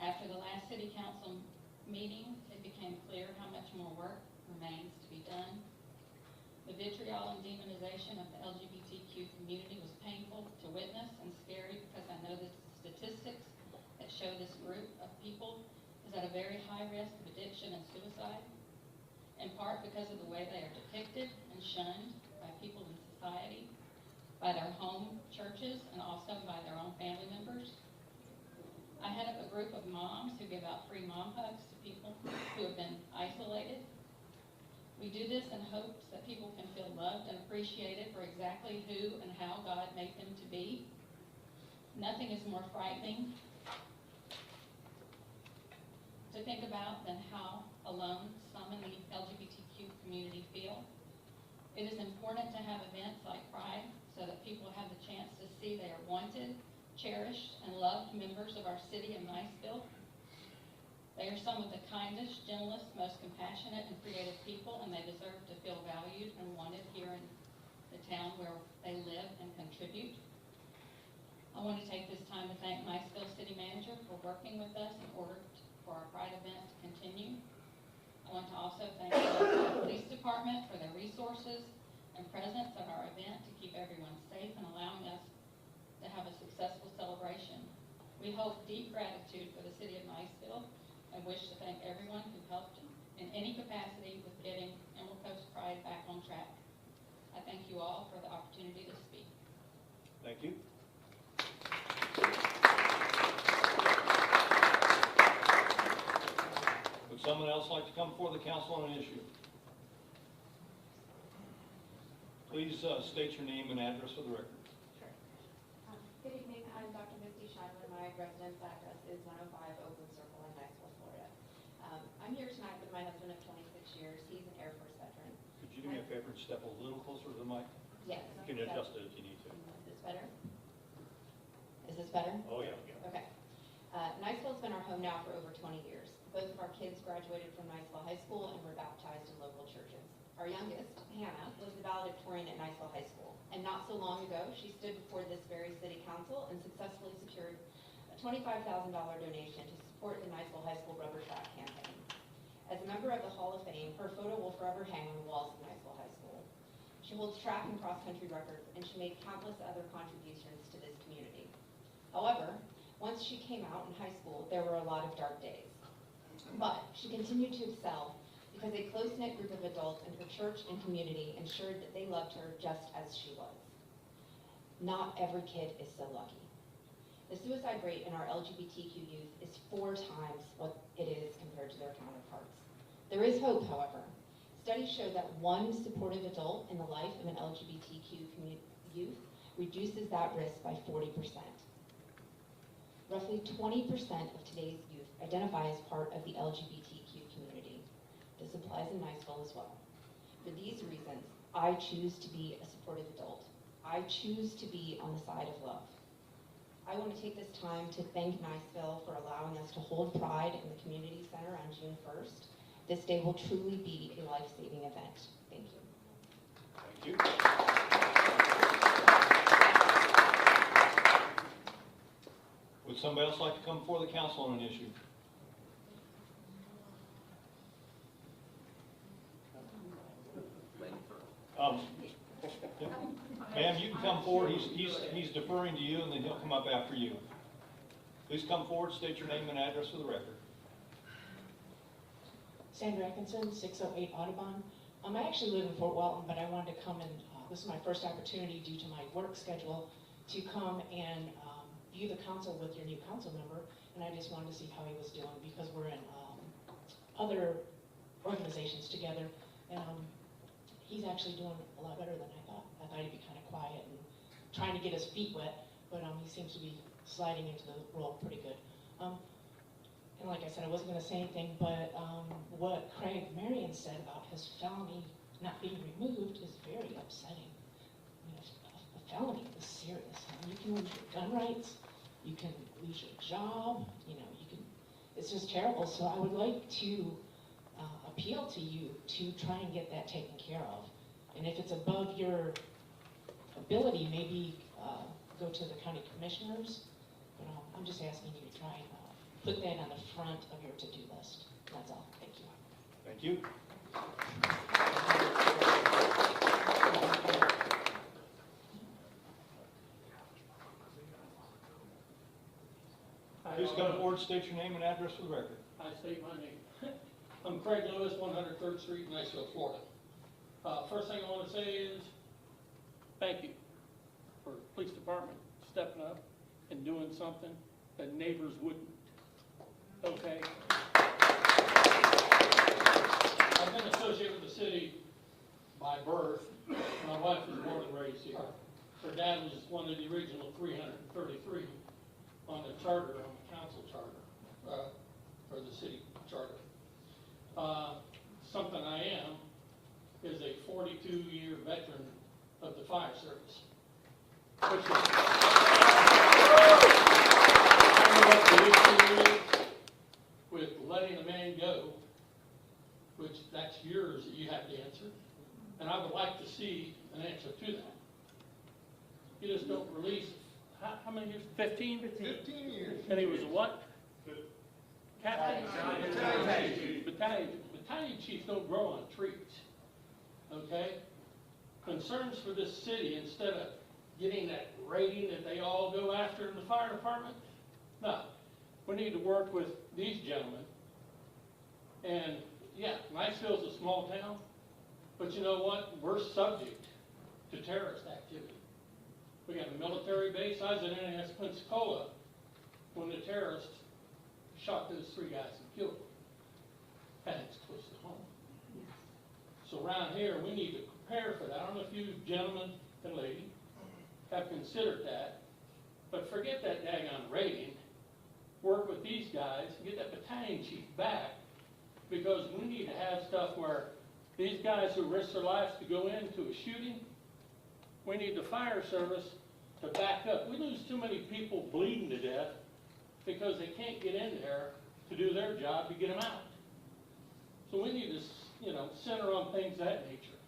After the last city council meeting, it became clear how much more work remains to be done. The vitriol and demonization of the LGBTQ community was painful to witness and scary because I know because of the way they are depicted and shunned by people in society, by their home churches, and also by their own family members. I head up a group of moms who give out free mom hugs to people who have been isolated. We do this in hopes that people can feel loved and appreciated for exactly who and how God made them to be. Nothing is more frightening to think about than how alone some in the LGBTQ community feel. It is important to have events like Pride so that people have the chance to see they are wanted, cherished, and loved members of our city of Niceville. They are some of the kindest, gentlest, most compassionate, and creative people, and they deserve to feel valued and wanted here in the town where they live and contribute. I want to take this time to thank Niceville City Manager for working with us in order for our Pride event to continue. I want to also thank the Police Department for their resources and presence at our event to keep everyone safe and allowing us to have a successful celebration. We hold deep gratitude for the City of Niceville and wish to thank everyone who helped in any capacity with getting Emerald Coast Pride back on track. I thank you all for the opportunity to speak. Thank you. Would someone else like to come before the council on an issue? Please state your name and address for the record. Sure. Good evening, I'm Dr. Misty Scheinman. My residence address is 105 Oakland Circle in Niceville, Florida. I'm here tonight with my husband of 26 years. He's an Air Force veteran. Could you do me a favor and step a little closer to the mic? Yes. You can adjust it if you need to. Is this better? Is this better? Oh, yeah. Okay. Niceville's been our home now for over 20 years. Both of our kids graduated from Niceville High School and were baptized in local churches. Our youngest, Hannah, was the valedictorian at Niceville High School. And not so long ago, she stood before this very city council and successfully secured a $25,000 donation to support the Niceville High School Rubber Track campaign. As a member of the Hall of Fame, her photo will forever hang on the walls of Niceville High School. She holds track and cross-country records, and she made countless other contributions to this community. However, once she came out in high school, there were a lot of dark days. But she continued to excel because a close-knit group of adults in her church and community ensured that they loved her just as she was. Not every kid is so lucky. The suicide rate in our LGBTQ youth is 4 times what it is compared to their counterparts. There is hope, however. Studies show that one supportive adult in the life of an LGBTQ youth reduces that risk by 40%. Roughly 20% of today's youth identify as part of the LGBTQ community. This applies in Niceville as well. For these reasons, I choose to be a supportive adult. I choose to be on the side of love. I want to take this time to thank Niceville for allowing us to hold Pride in the Community Center on June 1st. This day will truly be a life-saving event. Thank you. Thank you. Would somebody else like to come before the council on an issue? Ma'am, you can come forward. He's deferring to you, and then he'll come up after you. Please come forward, state your name and address for the record. Sandra Atkinson, 608 Audubon. I actually live in Fort Walton, but I wanted to come and, this is my first opportunity due to my work schedule, to come and view the council with your new council member, and I just wanted to see how he was doing, because we're in other organizations together, and he's actually doing a lot better than I thought. I thought he'd be kind of quiet and trying to get his feet wet, but he seems to be sliding into the role pretty good. And like I said, I wasn't going to say anything, but what Craig Marion said about his felony not being removed is very upsetting. You know, a felony is serious. You can lose your gun rights, you can lose your job, you know, it's just terrible. So I would like to appeal to you to try and get that taken care of. And if it's above your ability, maybe go to the county commissioners. But I'm just asking you to try and put that on the front of your to-do list. That's all. Thank you. Thank you. Please come forward, state your name and address for the record. I state my name. I'm Craig Lewis, 103rd Street, Niceville, Florida. First thing I want to say is, thank you for the police department stepping up and doing something that neighbors wouldn't. Okay? I've been associated with the city by birth. My wife was born and raised here. Her dad was one of the original 333 on the charter, on the council charter, or the city charter. Something I am is a 42-year veteran of the fire service. Which is, I don't know what the issue is with letting a man go, which that's yours that you have to answer. And I would like to see an answer to that. You just don't release, how many years? 15? 15 years. And he was a what? Captain? Battalion chiefs don't grow on trees, okay? Concerns for this city, instead of getting that rating that they all go after in the fire department, no. We need to work with these gentlemen. And yeah, Niceville's a small town, but you know what? We're subject to terrorist activity. We got a military base. I was in NAS Pensacola when the terrorists shot those 3 guys and killed them. That's close to home. So around here, we need to prepare for that. I don't know if you gentlemen and lady have considered that, but forget that daggone rating. Work with these guys, get that battalion chief back, because we need to have stuff where these guys who risk their lives to go into a shooting, we need the fire service to back up. We lose too many people bleeding to death because they can't get in there to do their job to get them out. So we need to, you know, center on things of that nature,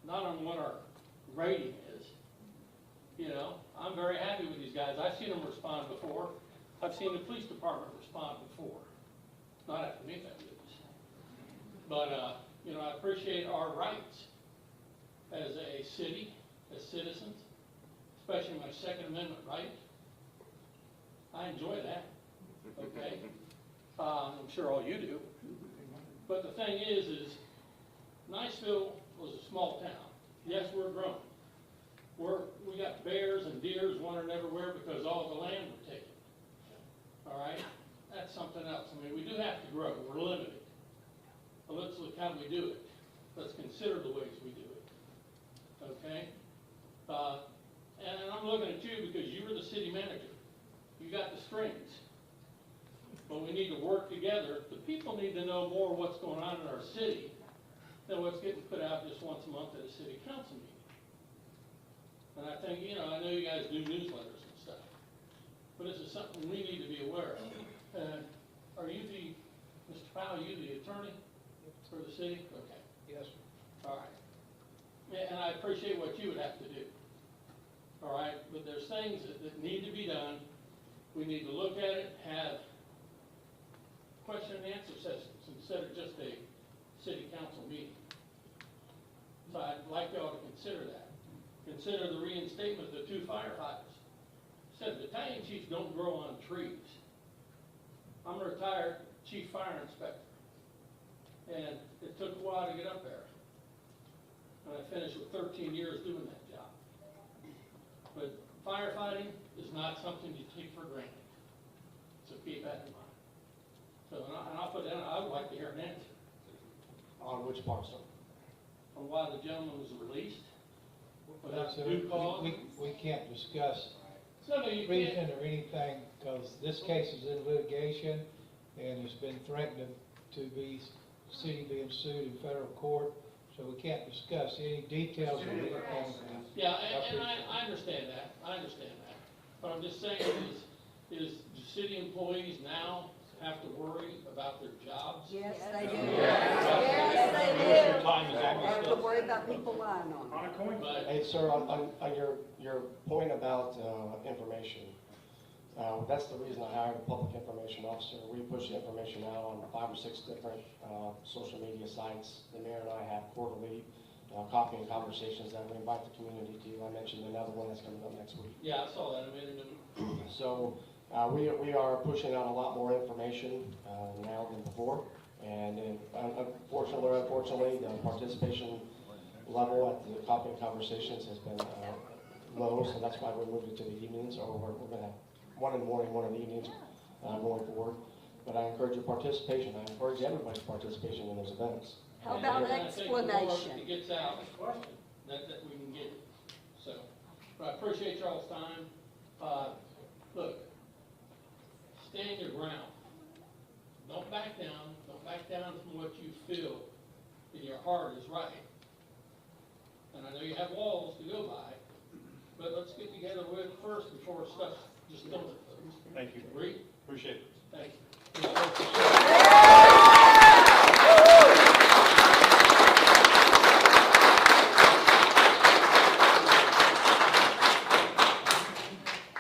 not on what our rating is. You know, I'm very happy with these guys. I've seen them respond before. I've seen the police department respond before. Not after me, that is. But, you know, I appreciate our rights as a city, as citizens, especially my Second Amendment right. I enjoy that, okay? I'm sure all you do. But the thing is Niceville was a small town. Yes, we're growing. We got bears and deers wandering everywhere because all the land were taken. All right? That's something else. I mean, we do have to grow. We're limited. But let's look how we do it. Let's consider the ways we do it. Okay? And I'm looking at you because you were the city manager. You got the strings. But we need to work together. The people need to know more what's going on in our city than what's getting put out just once a month at a city council meeting. And I think, you know, I know you guys do newsletters and stuff, but this is something we need to be aware of. And are you Mr. Powell, are you the attorney for the city? Okay. Yes, sir. All right. Yeah, and I appreciate what you would have to do. All right, but there's things that need to be done. We need to look at it, have question and answer sessions instead of just a city council meeting. So I'd like y'all to consider that. Consider the reinstatement of the 2 firefighters. Said battalion chiefs don't grow on trees. I'm a retired chief fire inspector, and it took a while to get up there. And I finished with 13 years doing that job. But firefighting is not something you take for granted. So keep that in mind. So, and I'll put down, I would like to hear an answer. On which part, sir? On why the gentleman was released without So due cause. we can't discuss No, you reason can't. or anything, because this case is in litigation, and it's been threatened to be, city being sued in federal court, so we can't discuss any details of it. Yeah, and I understand that, But I'm just saying is do city employees now have to worry about their jobs? Yes, they do. Yes, they do. Time is They have almost to up. worry about people lying on them. On a coin. But Hey, sir, on your point about information, that's the reason I hired a public information officer. We push information out on 5 or 6 different social media sites. The mayor and I have quarterly coffee and conversations that we invite the community to. I mentioned another one that's coming up next week. yeah, I saw that. I made So we are pushing out a lot more information now than before. And unfortunately or unfortunately, the participation level at the coffee and conversations has been low, so that's why we moved it to the evenings, or we're going to have one in the morning, one in the evenings going forward. But I encourage your participation. I encourage everybody's participation in those events. How about And I think the more explanation? it gets out, that we can get. So, but I appreciate y'all's time. Look, stand your ground. Don't back down. Don't back down from what you feel in your heart is right. And I know you have walls to go by, but let's get together with first before stuff just dumps. Thank you. Agree? Appreciate it. Thank you.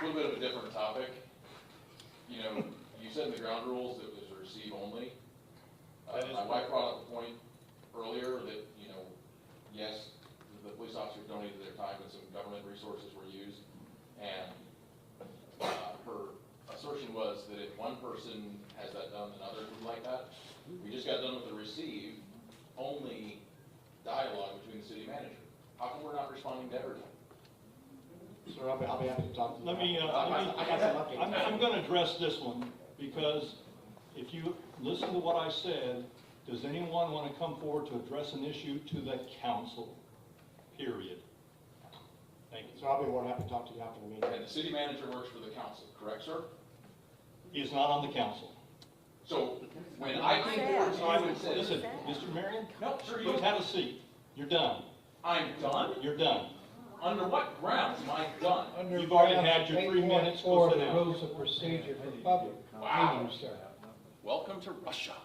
A little bit of a different topic. You know, you said in the ground rules it was receive only. My wife brought up a point earlier that, you know, yes, the police officers donated their time, but some government resources were used. And her assertion was that if one person has that done, then others would like that. We just got done with the receive only dialogue between the city manager. How come we're not responding to everything? Sir, I'll be happy to talk to you. I'm going to address this one, because if you listen to what I said, does anyone want to come forward to address an issue to the council? Period. Thank you. So I'll be more than happy to talk to you after the meeting. And the city manager works for the council, correct, sir? He is not on the council. So when I came forward to you and said, Listen, Mr. Marion, no, sir, you please have a seat. You're done. I'm done? You're done. Under what grounds am I done? You've already had your 3 minutes. Go For sit the down. rules of procedure for public Wow. meetings, sir. Welcome to Russia.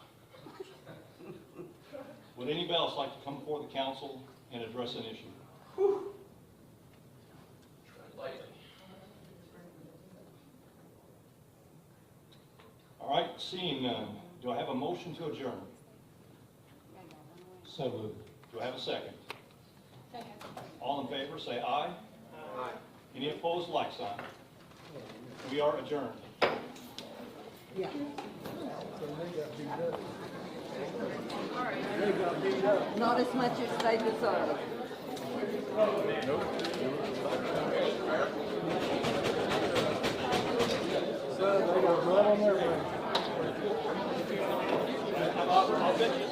Would anybody else like to come before the council and address an issue? Tread lightly. All right, seeing none, do I have a motion to adjourn? So moved. Do I have a second? All in favor, say aye. Aye. Any opposed, like sign. We are adjourned. Yeah. Not as much as they deserve. So they got blood on their hands. I'll bet you